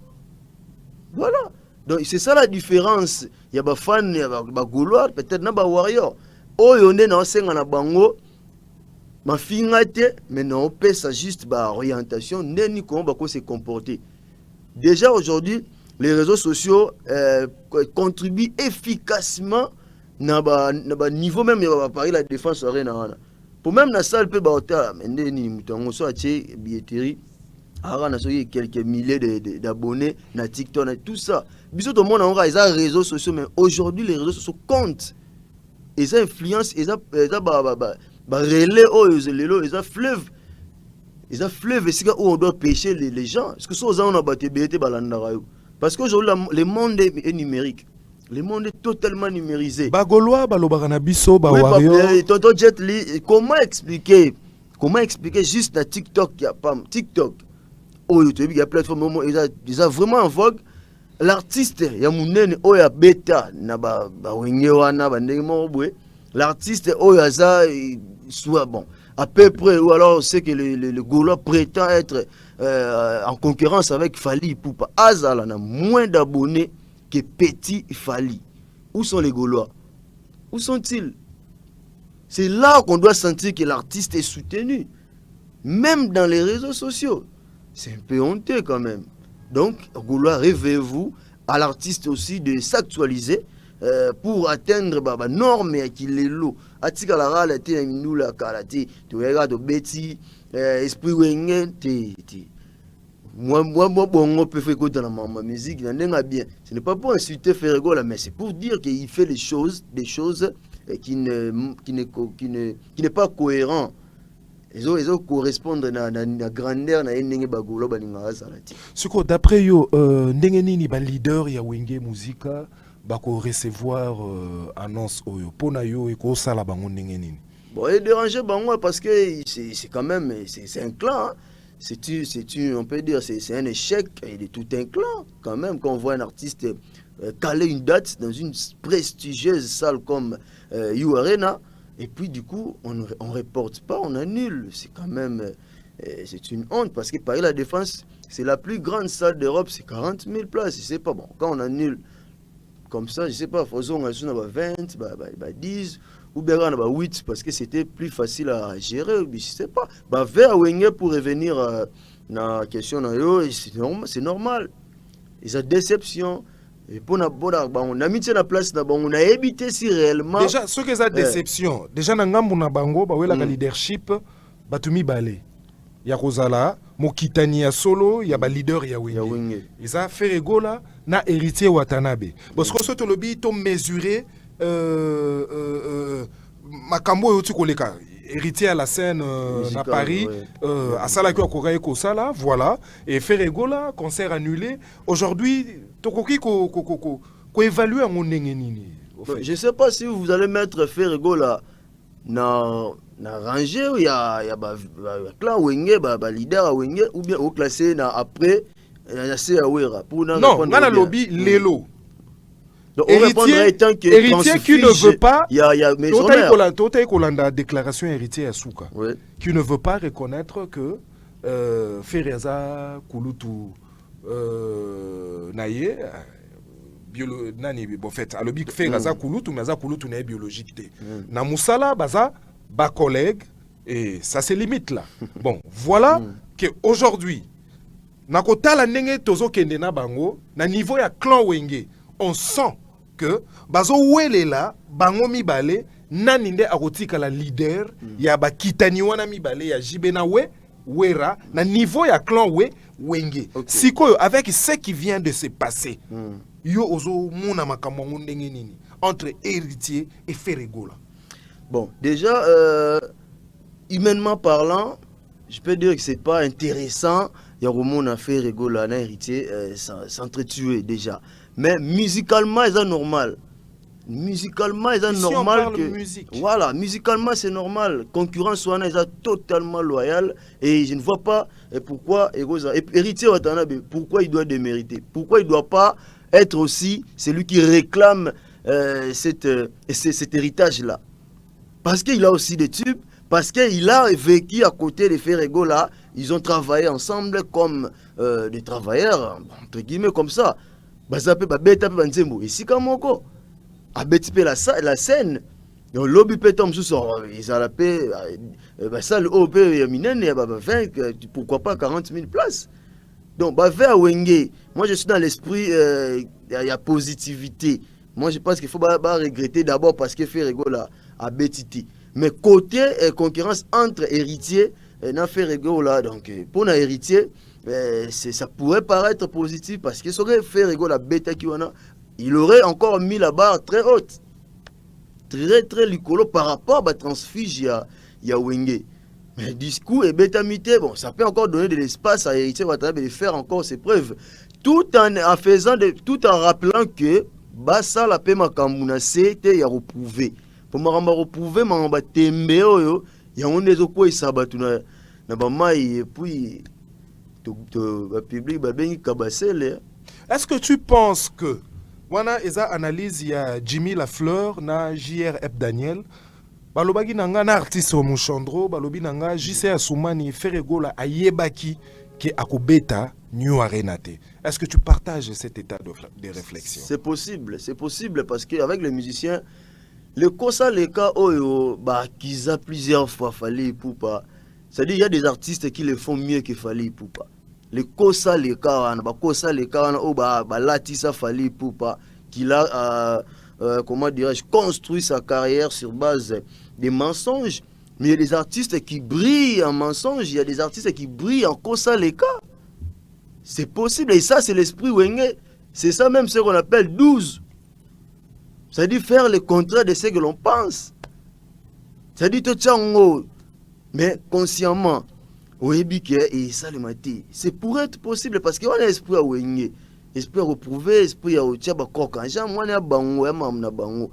Voilà. Donc c'est ça la différence. Il y a des fans, il y a des Bagola, peut-être des warriors. Oh, il y a un senga na bango. Ma fille mais non, on peut ça juste orientation, n'est comment se comporter. Déjà aujourd'hui, les réseaux sociaux contribuent efficacement à niveau même de la défense. Pour même la salle, peut billetterie, quelques milliers d'abonnés, na TikTok, tout ça. Tout le monde a des réseaux sociaux, mais aujourd'hui, les réseaux sociaux comptent. Ils influencent, ils relais, ils ont fleuve. Ils ont fleuve où on doit pêcher les gens. Est-ce que ça, on a battu parce qu'aujourd'hui, le monde est numérique. Le monde est totalement numérisé. Bagolois, Balobarabiso, Bawario. Comment expliquer juste la TikTok, il y a pas TikTok. Oh, il y a plateforme, ils ont vraiment en vogue. L'artiste, il y a Mounene, oh, il y a Beta, l'artiste, oh, il y a ça, soit bon. À peu près, ou alors c'est que le Gaulois prétend être en concurrence avec Fali Poupa. Azala a moins d'abonnés que Petit Fali. Où sont les Gaulois? Où sont-ils? C'est là qu'on doit sentir que l'artiste est soutenu. Même dans les réseaux sociaux. C'est un peu honteux quand même. Donc, réveillez-vous à l'artiste aussi de s'actualiser pour atteindre les normes qu'il est là. Atika la rala te nous la karate, tu regardes beti esprit wengen te. Moi bon peut faire côté dans ma musique, n'enga bien. Ce n'est pas pour insulter Ferrego là, mais c'est pour dire qu'il fait des choses qui n'est pas cohérent. Ils correspondent à la grandeur na ndenge bagolo balinga salati. Suko d'après yo ndenge nini ba leader ya Wenge Muzika bako recevoir annonce oyo pona yo e ko sala bango ndenge nini? Bon, et déranger bango parce que c'est quand même c'est un clan. Hein. On peut dire c'est un échec de tout un clan quand même quand on voit un artiste caler une date dans une prestigieuse salle comme U Arena. Et puis du coup, on ne reporte pas, on annule. C'est quand même c'est une honte parce que Paris La Défense, c'est la plus grande salle d'Europe, c'est 40 000 places. Je sais pas, bon, quand on annule comme ça, je sais pas, faisons 20, 10 ou bien 8 parce que c'était plus facile à gérer. Je sais pas. Vers Wenge pour revenir à la question, c'est normal. Ils ont déception. Et pour on a mis la place, on a évité si réellement. Déjà, ce que ça déception, déjà, dans le bango, la leadership, batumi balé. Ya Rosala, Mokitani ya solo, ya ba leader ya Wenge. Ils ont fait rigola na héritier Watanabe. Parce que ce que lobby to mesuré makambo yotu koleka. Héritier à la scène à Paris, à Salakio Korae Kosala, voilà, et Ferregola, concert annulé. Aujourd'hui, Tokoki ko évalue à mon nini. Je ne sais pas si vous allez mettre Ferregola dans rangée où il y a clan Wenge, leader Wenge, ou bien au classé après, il y a Awera. Non, on a le lobby Lelo. Donc, héritier qui ne veut pas, il y a la déclaration héritier à Souka, qui ne veut pas reconnaître que Fereza Kouloutou Naye, en fait, à l'objet Fereza Kouloutou, mais Kouloutou n'est biologique. Na Moussala, baza, ba collègue, et ça se limite là. Bon, voilà qu'aujourd'hui, na kota la nenge tozo kende na bango, na niveau ya clan Wenge, on sent que bazo welela bango mibale naninde arotika la leader ya bakitani wana mibale ya Jibena Wera na niveau ya clan Wenge. Sikoyo avec ce qui vient de se passer. Yo ozo muna makambo ndenge nini entre héritier et Ferregola. Bon, déjà humainement parlant, je peux dire que c'est pas intéressant. Il y a Romona Ferregola na héritier s'entretuer déjà. Mais musicalement, c'est normal. Musicalement, c'est normal que. Musique. Voilà, musicalement, c'est normal. Concurrence, est totalement loyale. Et je ne vois pas pourquoi. Héritier Watanabe, pourquoi il doit démériter? Pourquoi il ne doit pas être aussi celui qui réclame cet héritage-là? Parce qu'il a aussi des tubes. Parce qu'il a vécu à côté de Ferregola. Ils ont travaillé ensemble comme des travailleurs, entre guillemets, comme ça. Bazape babeta pe banzembo esika moko abeti pe la scène donc lobby pe tom sous ils a pe salle op ya minene ba 20 pourquoi pas 40 000 places donc vers Wenge moi je suis dans l'esprit il y a positivité. Moi je pense qu'il faut pas regretter d'abord parce que Ferregola a betiti mais côté concurrence entre héritiers na Ferregola donc pour na héritier ça pourrait paraître positif parce que ça aurait fait rigoler la bêta qui en a, il aurait encore mis la barre très haute, très très lucolo par rapport à la transfuge ya Wenge. Mais du coup et bêta mité bon ça peut encore donner de l'espace à héritier Watanabe de faire encore ses preuves tout en faisant tout en rappelant que basa la paix makamuna c'était ya reprouvé pour maramba reprouvé maramba tembe oyo ya on des okwo isabatu na ba mai et puis est-ce que tu penses que wana eza analyse ya Jimmy Lafleur na JR Ep Daniel balobaki nanga na artiste au Mouchandro balobi nanga JC Assoumani Ferregola ayebaki ke akobeta New Arena te. Est-ce que tu partages cet état de réflexion? C'est possible parce qu'avec les musiciens le Kosa le cas oyo bah qu'ils a plusieurs fois Fally Ipupa. C'est-à-dire il y a des artistes qui le font mieux que Fally Ipupa. Le Kosa le cas wana ba Kosa le cas wana o ba latisa Fally Ipupa qu'il a comment dirais-je construit sa carrière sur base des mensonges. Mais il y a des artistes qui brillent en mensonges, il y a des artistes qui brillent en Kosa le cas. C'est possible et ça c'est l'esprit Wenge. C'est ça même ce qu'on appelle 12. C'est-à-dire faire le contraire de ce que l'on pense. C'est-à-dire tout ça, mais consciemment, c'est pour être possible parce qu'on a l'esprit à Wenge, esprit à reprouver, esprit à Otiaba Koka. Moi, je bango,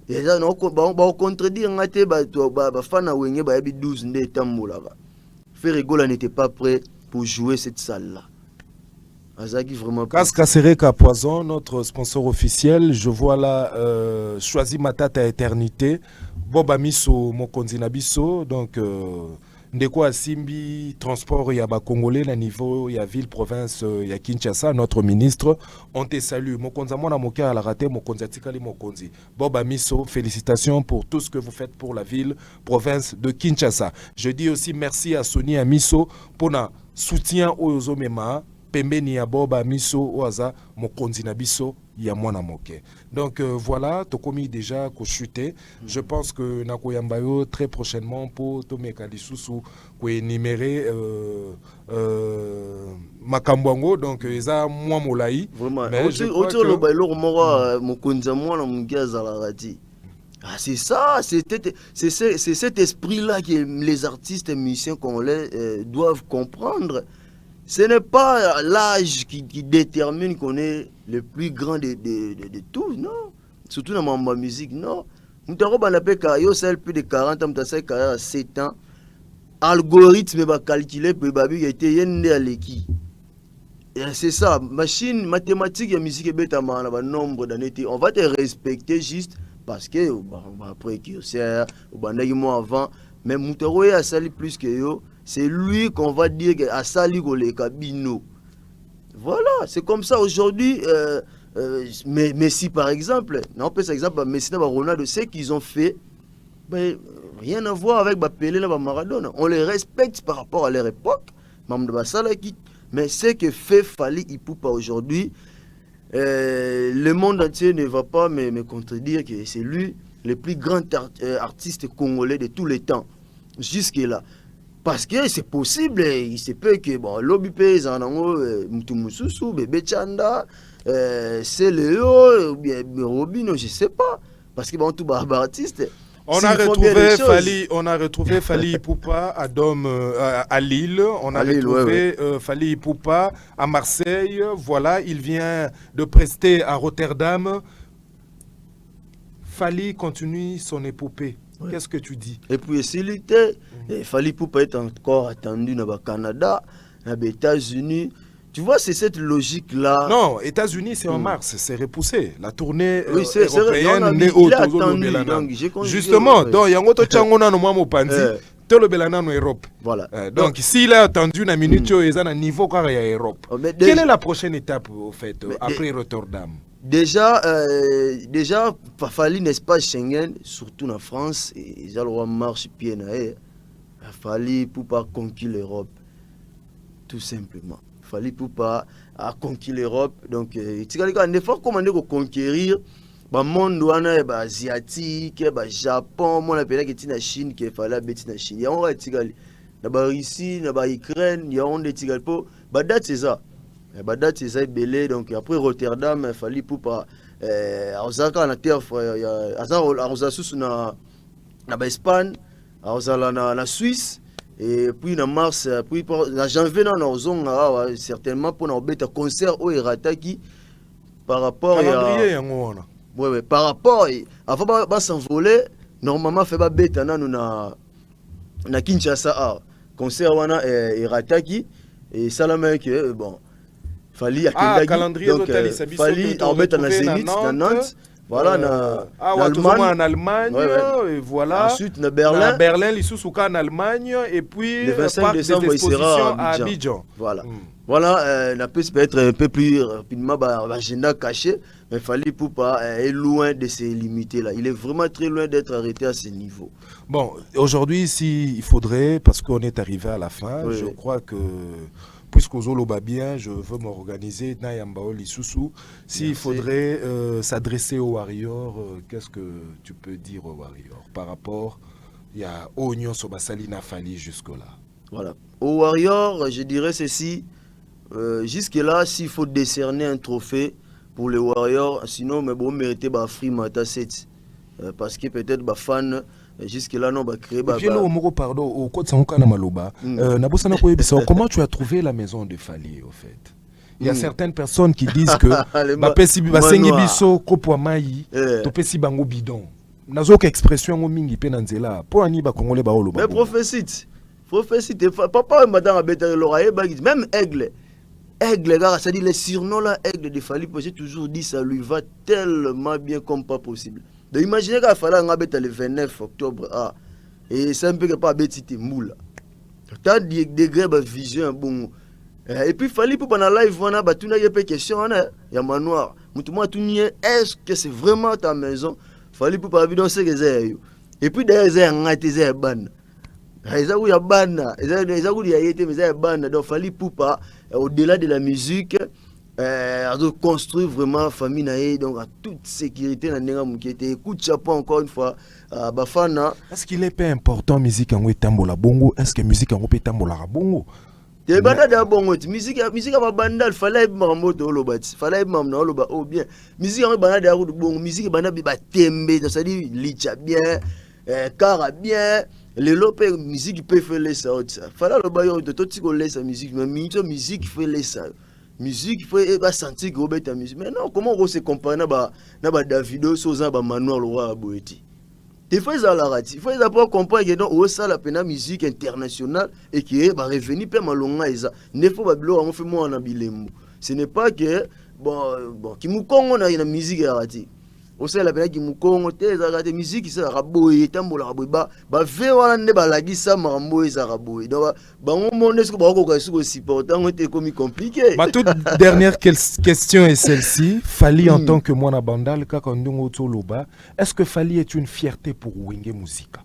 et ça, on contredire, on a fan à Wenge, 12 nde tambola. Ferregola n'était pas prêt pour jouer cette salle-là. Kasereka Poison, notre sponsor officiel. Je vois là Choisis ma tata éternité. Boba Miso Mokonzi Nabiso. Donc, Ndeko Asimbi, transport Yaba Congolais, na niveau ya ville, province ya Kinshasa, notre ministre. On te salue. Mokonza Mona Moke à la raté, Mokonza Tikali Mokonzi. Boba Miso, félicitations pour tout ce que vous faites pour la ville, province de Kinshasa. Je dis aussi merci à Sony Amiso pour le soutien aux Omema. Pembeni ya Boba Miso Oaza Mokonzi Nabiso ya mwana moke. Donc voilà, Tokomi déjà chuté. Je pense que Nakoyambayo très prochainement pour Tomeka Lisusu ko énumérer Makambwango donc eza mwa molai. Vraiment. Autour le bailo mora Mokonzi mwana mungaza la radi. Ah, c'est ça, c'est cet esprit-là que les artistes et musiciens congolais doivent comprendre. Ce n'est pas l'âge qui détermine qu'on est le plus grand de tous, non. Surtout dans ma musique, non. Nous avons plus de 40 ans, nous avons 7 ans. Algorithme va calculer pour babi été yende à l'équipe. C'est ça, machine mathématique et musique est nombre d'années. On va te respecter juste parce que après précurseur, moi avant, mais Moutaro a sali plus que yo. C'est lui qu'on va dire que Asali Goleka Bino. Voilà, c'est comme ça aujourd'hui. Messi par exemple, non, par exemple, Messi et Ronaldo, ce qu'ils ont fait, ben, rien à voir avec Pelé et Maradona. On les respecte par rapport à leur époque. Mais ce que fait Fally Ipupa aujourd'hui, le monde entier ne va pas me contredire que c'est lui le plus grand artiste congolais de tous les temps. Jusque-là. Parce que c'est possible, il se peut que bon, lobby paysan, Mutumususu, Bébé Chanda, c'est Léo, Robino, je sais pas. Parce que bon, tout artiste. On a retrouvé Fally Ipupa à Dom à Lille, on a retrouvé Fally Ipupa à Marseille. Voilà, il vient de prester à Rotterdam. Fally continue son épopée. Ouais. Qu'est-ce que tu dis? Et puis s'il était, Fally Ipupa est encore attendu dans le Canada, dans les États-Unis. Tu vois, c'est cette logique-là. Non, États-Unis, c'est en mars, c'est repoussé. La tournée européenne n'est attendu. Justement, donc il y a un autre changement dans mon pandi. Tout le Belana en Europe. Voilà. Donc, s'il a attendu une minute, il y a un niveau quand il y a Europe. Quelle est la prochaine étape, au fait, après Rotterdam? Déjà, Fally n'est-ce Schengen, surtout en France, et ils ont marche pied Fally Ipupa conquis l'Europe, tout simplement. Fally Ipupa a conquis l'Europe, donc il y a un effort commandé pour conquérir le monde asiatique, le Japon, moi l'appelle que la Chine, qui fallait bêter la Chine. Il y a un Tigali, la Russie, la Ukraine, il y a un Tigali pour, date c'est ça. Date c'est ça belé, donc après Rotterdam, Fally Ipupa, Osaka na terre, Osaka na Espagne, Osaka na Suisse. Et puis en mars, puis en janvier, on a certainement pour un concert au Erataki par rapport à. Oui, par rapport avant de s'envoler, normalement, fait pas bête na Kinshasa, concert wana Erataki et ça la main bon. Fally calendrier donc Fally en mettre na Zénith, na Nantes. Voilà, en Allemagne, et voilà. Ensuite, à Berlin. À Berlin, en Allemagne, et puis le 25 décembre, il sera à Abidjan. Voilà. Voilà, la piste peut être un peu plus rapidement, l'agenda caché, mais Fally Ipupa est loin de se limiter là. Il est vraiment très loin d'être arrêté à ce niveau. Bon, aujourd'hui, il faudrait, parce qu'on est arrivé à la fin, je crois que puisqu'au Zoloba bien, je veux m'organiser, s'il faudrait s'adresser aux Warriors, qu'est-ce que tu peux dire aux Warriors par rapport à Oignon Sobasalina Fally jusque-là? Voilà. Aux Warriors, je dirais ceci, jusque-là, s'il faut décerner un trophée pour les Warriors, sinon, mais bon, mériter Free Mata 7. Parce que peut-être fan. Jusque-là, non, créer. Pardon, au Côte Maloba, comment tu as trouvé la maison de Fally, au fait? Il y a certaines personnes qui disent que mais prophétie, papa, madame, même Aigle. Aigle, ça dit les surnoms là, Aigle de Fally, j'ai toujours dit ça lui va tellement bien comme pas possible. Donc imaginez qu'il fallait le 29 octobre, et c'est un peu que pas bêtité moule. Tant de degrés de vision bon. Et puis Fally pour pendant live on a battu une question il y a manoir. Est-ce que c'est vraiment ta maison? Fally pour pas bidon c'est que et puis derrière c'est un ban. Ils ont eu ban, ils ont eu un ban. Donc Fally Ipupa au-delà de la musique, construire vraiment famille naïe, donc à toute sécurité na nenga mukete. Écoute chapeau encore une fois bafana. Est-ce qu'il est pas important musique en tambola bongo? Est-ce que musique en peut tambola bongo? Te banda da bongo musique ba bandal fallait mamoto lobati fallait mamna loba oh bien musique en banda da bongo musique banda ba tembe ça dit licha bien kara bien les lopes musique peut faire les ça fallait le bayo de tout ko laisse musique mais musique fait les ça musique il faut sentir que Robert ta musique mais non comment on se compare na ba Davido Soza ba Manoir le roi Boeti. Il faut d'abord comprendre que donc ça la peine musique internationale et qui va revenir pas malonga ça ne faut pas bloquer on fait moi en bilembo. Ce n'est pas que bon qui mukongo na musique arati aussi la peine qui mukongo te za arati musique ça raboye tambola raboye ba ve wana ne ba lagisa marambo ça raboye donc on monde ce que ba ko ka supporter on était comme compliqué. Ma toute dernière question est celle-ci. Fally en tant que mwana bandal kaka ndongo toloba, est-ce que Fally est une fierté pour Wenge Musica?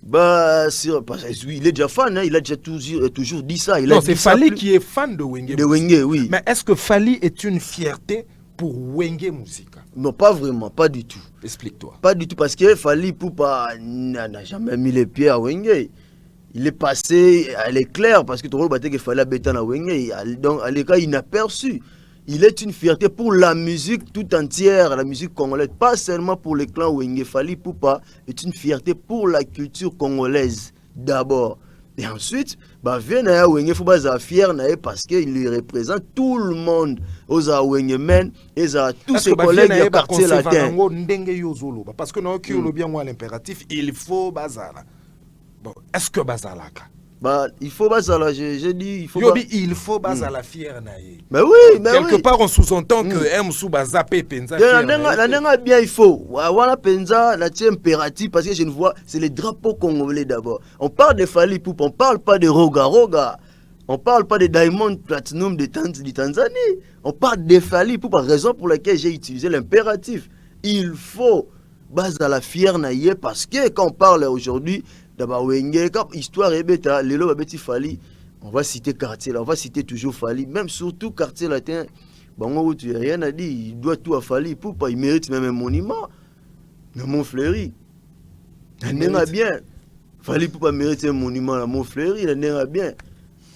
Il est déjà fan, hein, il a déjà toujours dit ça. Non, c'est Fally qui est fan de Wenge. De Wenge, oui. Mais est-ce que Fally est une fierté pour Wenge Musica? Non, pas vraiment, pas du tout. Explique-toi. Pas du tout, parce que Fally Ipupa n'a jamais mis les pieds à Wenge. Il est passé à l'éclair, parce que tout le monde que Fally Abetana Wenge, donc à l'écart inaperçu. Il est une fierté pour la musique tout entière, la musique congolaise, pas seulement pour les clans Wenge. Fally Ipupa est une fierté pour la culture congolaise d'abord. Et ensuite, vient Wenge faut pas fier parce qu'il lui représente tout le monde. Aux Wenge men et tous ses collègues du quartier latin. Parce que nous qui bien l'impératif, il faut bazala. Bon, est-ce que bazalaka? Il faut bazala, j'ai dit il faut il faut bazala fier naïe. Mais oui, mais quelque part on sous-entend que M sous bazapé penza. La bien il faut. Voilà penza la impératif parce que je ne vois c'est les drapeaux congolais d'abord. On parle de Fally Ipupa, on parle pas de Roga Roga. On parle pas de Diamond Platinum de Tanzanie. On parle de Fally Ipupa, raison pour laquelle j'ai utilisé l'impératif. Il faut bazala fier naïe parce que quand on parle aujourd'hui d'abord Wenge, quand histoire est bête, les lois bêtis Fally, on va citer quartier là, on va citer toujours Fally, même surtout quartier latin. Bon, tu n'as rien à dire, il doit tout à Fally Ipupa, il mérite même un monument. Mais Montfleury, il n'est bien. Fally Ipupa mérite un monument à Montfleury, il n'est bien.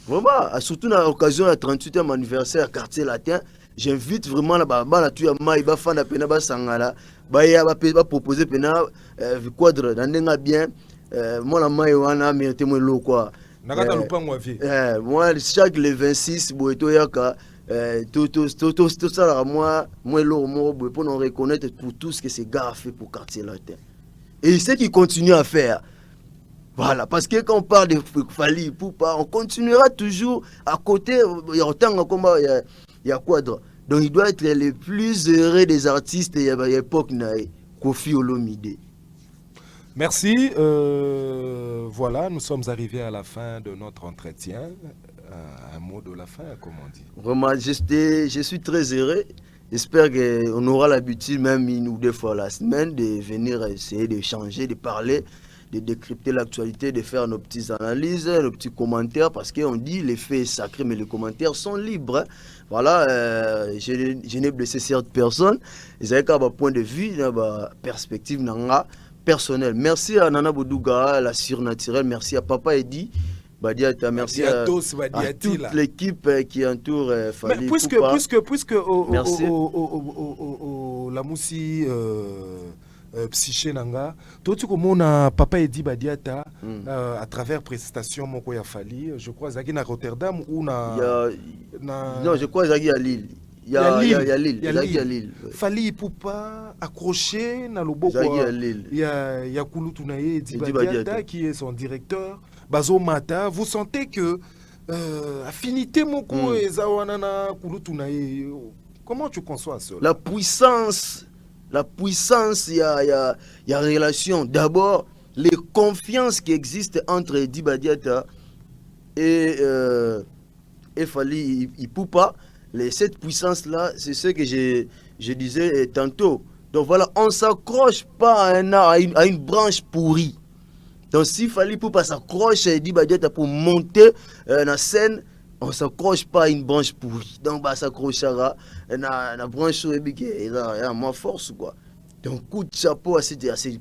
Vraiment, surtout dans l'occasion de la 38e anniversaire quartier latin, j'invite vraiment la tuya maïba fan à Penaba Sangala, va proposer Pena quadre, il bien. Moi, la maille, on a mérité mon lot, quoi. Moi, chaque le 26, Boeto Yaka, tout ça, moi, l'eau, pour nous reconnaître pour tout ce que ces gars ont fait pour quartier latin. Et ce qu'ils continuent à faire. Voilà, parce que quand on parle de Fally Ipupa, on continuera toujours à côté, il y a autant de combat, il y a quoi Donc il doit être le plus heureux des artistes de l'époque Koffi Olomide. Merci. Voilà, nous sommes arrivés à la fin de notre entretien. Un mot de la fin, comme on dit. Vraiment, je suis très heureux. J'espère qu'on aura l'habitude, même une ou deux fois la semaine, de venir essayer d'échanger, de parler, de décrypter l'actualité, de faire nos petites analyses, nos petits commentaires, parce qu'on dit les faits sacrés, mais les commentaires sont libres. Voilà, je n'ai blessé certaines personnes. Ils avaient un point de vue, une perspective personnelle. Merci à Nana Boudouga, la surnaturelle. Merci à Papa Eddy. Badiata, merci à toute l'équipe qui entoure Fally Ipupa. Puisque la moussi psyché nanga, toi tu comme Papa Eddy Badiata à travers prestation moko ya Fally, je crois zaki na Rotterdam ou na non, je crois zaki à Lille. Il y a Lille. Fally Ipupa accroché na loboko ya Kulutu na ye Eddy Badiata qui est son directeur. Bazo Mata, vous sentez que affinité moko ezawanana Kulutu na ye. Comment tu conçois cela? La puissance, il y a relation. D'abord, les confiances qui existent entre Eddy Badiata et Fally Ipupa. Cette puissance-là, c'est ce que je disais tantôt. Donc voilà, on ne s'accroche pas à une branche pourrie. Donc si Fally Ipupa s'accroche à Eddy Badiata pour monter la scène, on ne s'accroche pas à une branche pourrie. Donc on s'accrochera à la branche qui est moins force, quoi. Donc coup de chapeau à ces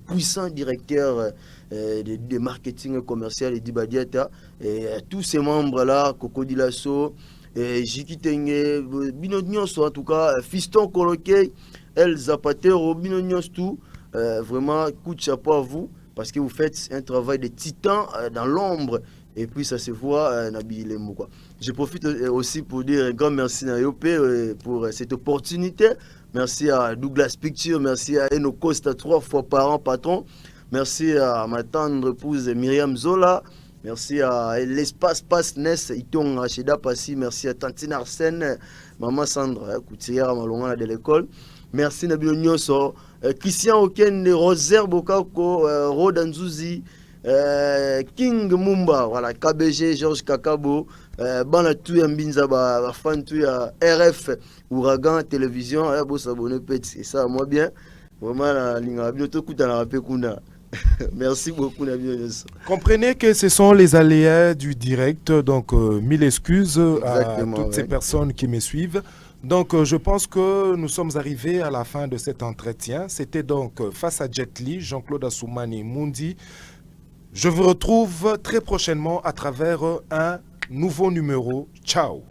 puissants directeurs de marketing commercial Eddy Badiata et tous ces membres-là, Coco Dilasso, Jiki Tenge, Binonyos, en tout cas, Fiston Koloke, El Zapatero, Binonyos, tout. Vraiment, coup de chapeau à vous, parce que vous faites un travail de titan dans l'ombre, et puis ça se voit, Nabi Lemo, quoi. Je profite aussi pour dire un grand merci à Yopé pour cette opportunité. Merci à Douglas Picture, merci à Eno Costa 3 fois par an, patron. Merci à ma tendre épouse Myriam Zola. Merci à l'espace Passe-Ness, Itong Rachida Passi. Merci à Tantine Arsène, Maman Sandra, couturière à Malonga de l'école. Merci Nabilo Nyoso, Christian Okende, Roser Bokako, Rodanzouzi, King Mumba, voilà, KBG, Georges Kakabo, Banatou Mbinza, Fantou, RF, Ouragan, Télévision, Boss Abonné, c'est ça, moi bien. Vraiment, la ligne à bientôt, Koutana Pekuna. Merci beaucoup, Nabil. Comprenez que ce sont les aléas du direct, donc mille excuses à toutes ces personnes qui me suivent. Donc je pense que nous sommes arrivés à la fin de cet entretien. C'était donc face à Jet Li, Jean-Claude Assoumani Mundi. Je vous retrouve très prochainement à travers un nouveau numéro. Ciao.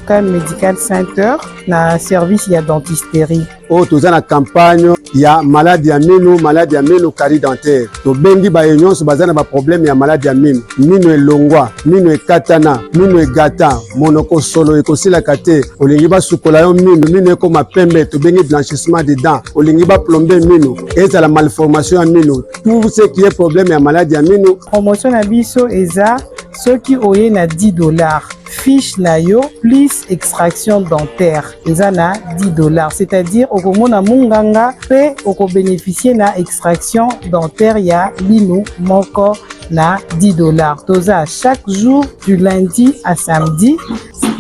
Medical Center na service ya dentisterie. Toza na campagne ya malade ya mino carie dentaire. To bengi ba nyonso bazana ba problème ya malade ya mino elongwa, mino ekatana, mino egata, monoko solo ekosila kate, olingi ba sukola yo mino ekoma pembe, to bengi blanchissement des dents, olingi ba plomber mino, eza la malformation ya mino, tout ce qui est problème ya malade ya mino. Promotion na biso eza soki oye na $10. Fiche na yo plus extraction dentaire eza na $10, c'est-à-dire okomona munganga pe oko bénéficier na extraction dentaire ya lino moko na $10. Toza chaque jour du lundi à samedi.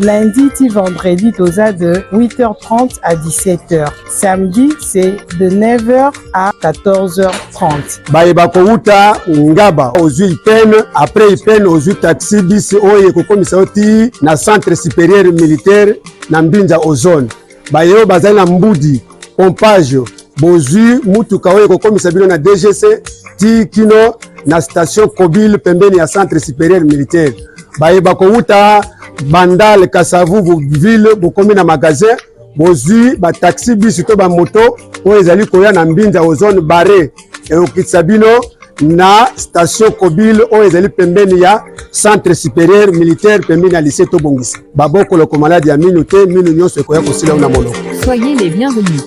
Lundi et vendredi, toza de 8h30 à 17h. Samedi, c'est de 9h à 14h30. Baïba Kouta, Ngaba, aux peine, après peine aux taxi, bis, oye, komisauti, na centre supérieur militaire, na mbinja ozone. Bayo, bazana mbudi, pompage, bozu, mutuka oye, komisabino na DGC, ti kino, na station Kobile, pembeni ya centre supérieur militaire. Baïba Kouta, Bandal, Kasavu, ville, bokomi na magasin, bozu, ba taxi bis to ba moto, o ezali koya na mbinja ozone barré et okitsabino na station Kobile o ezali pembeni ya centre supérieur militaire pembeni ya lycée to bongisa. Baboko le malade ya mino te, mino nyonso ekoya kosila na monoko. Soyez les bienvenus.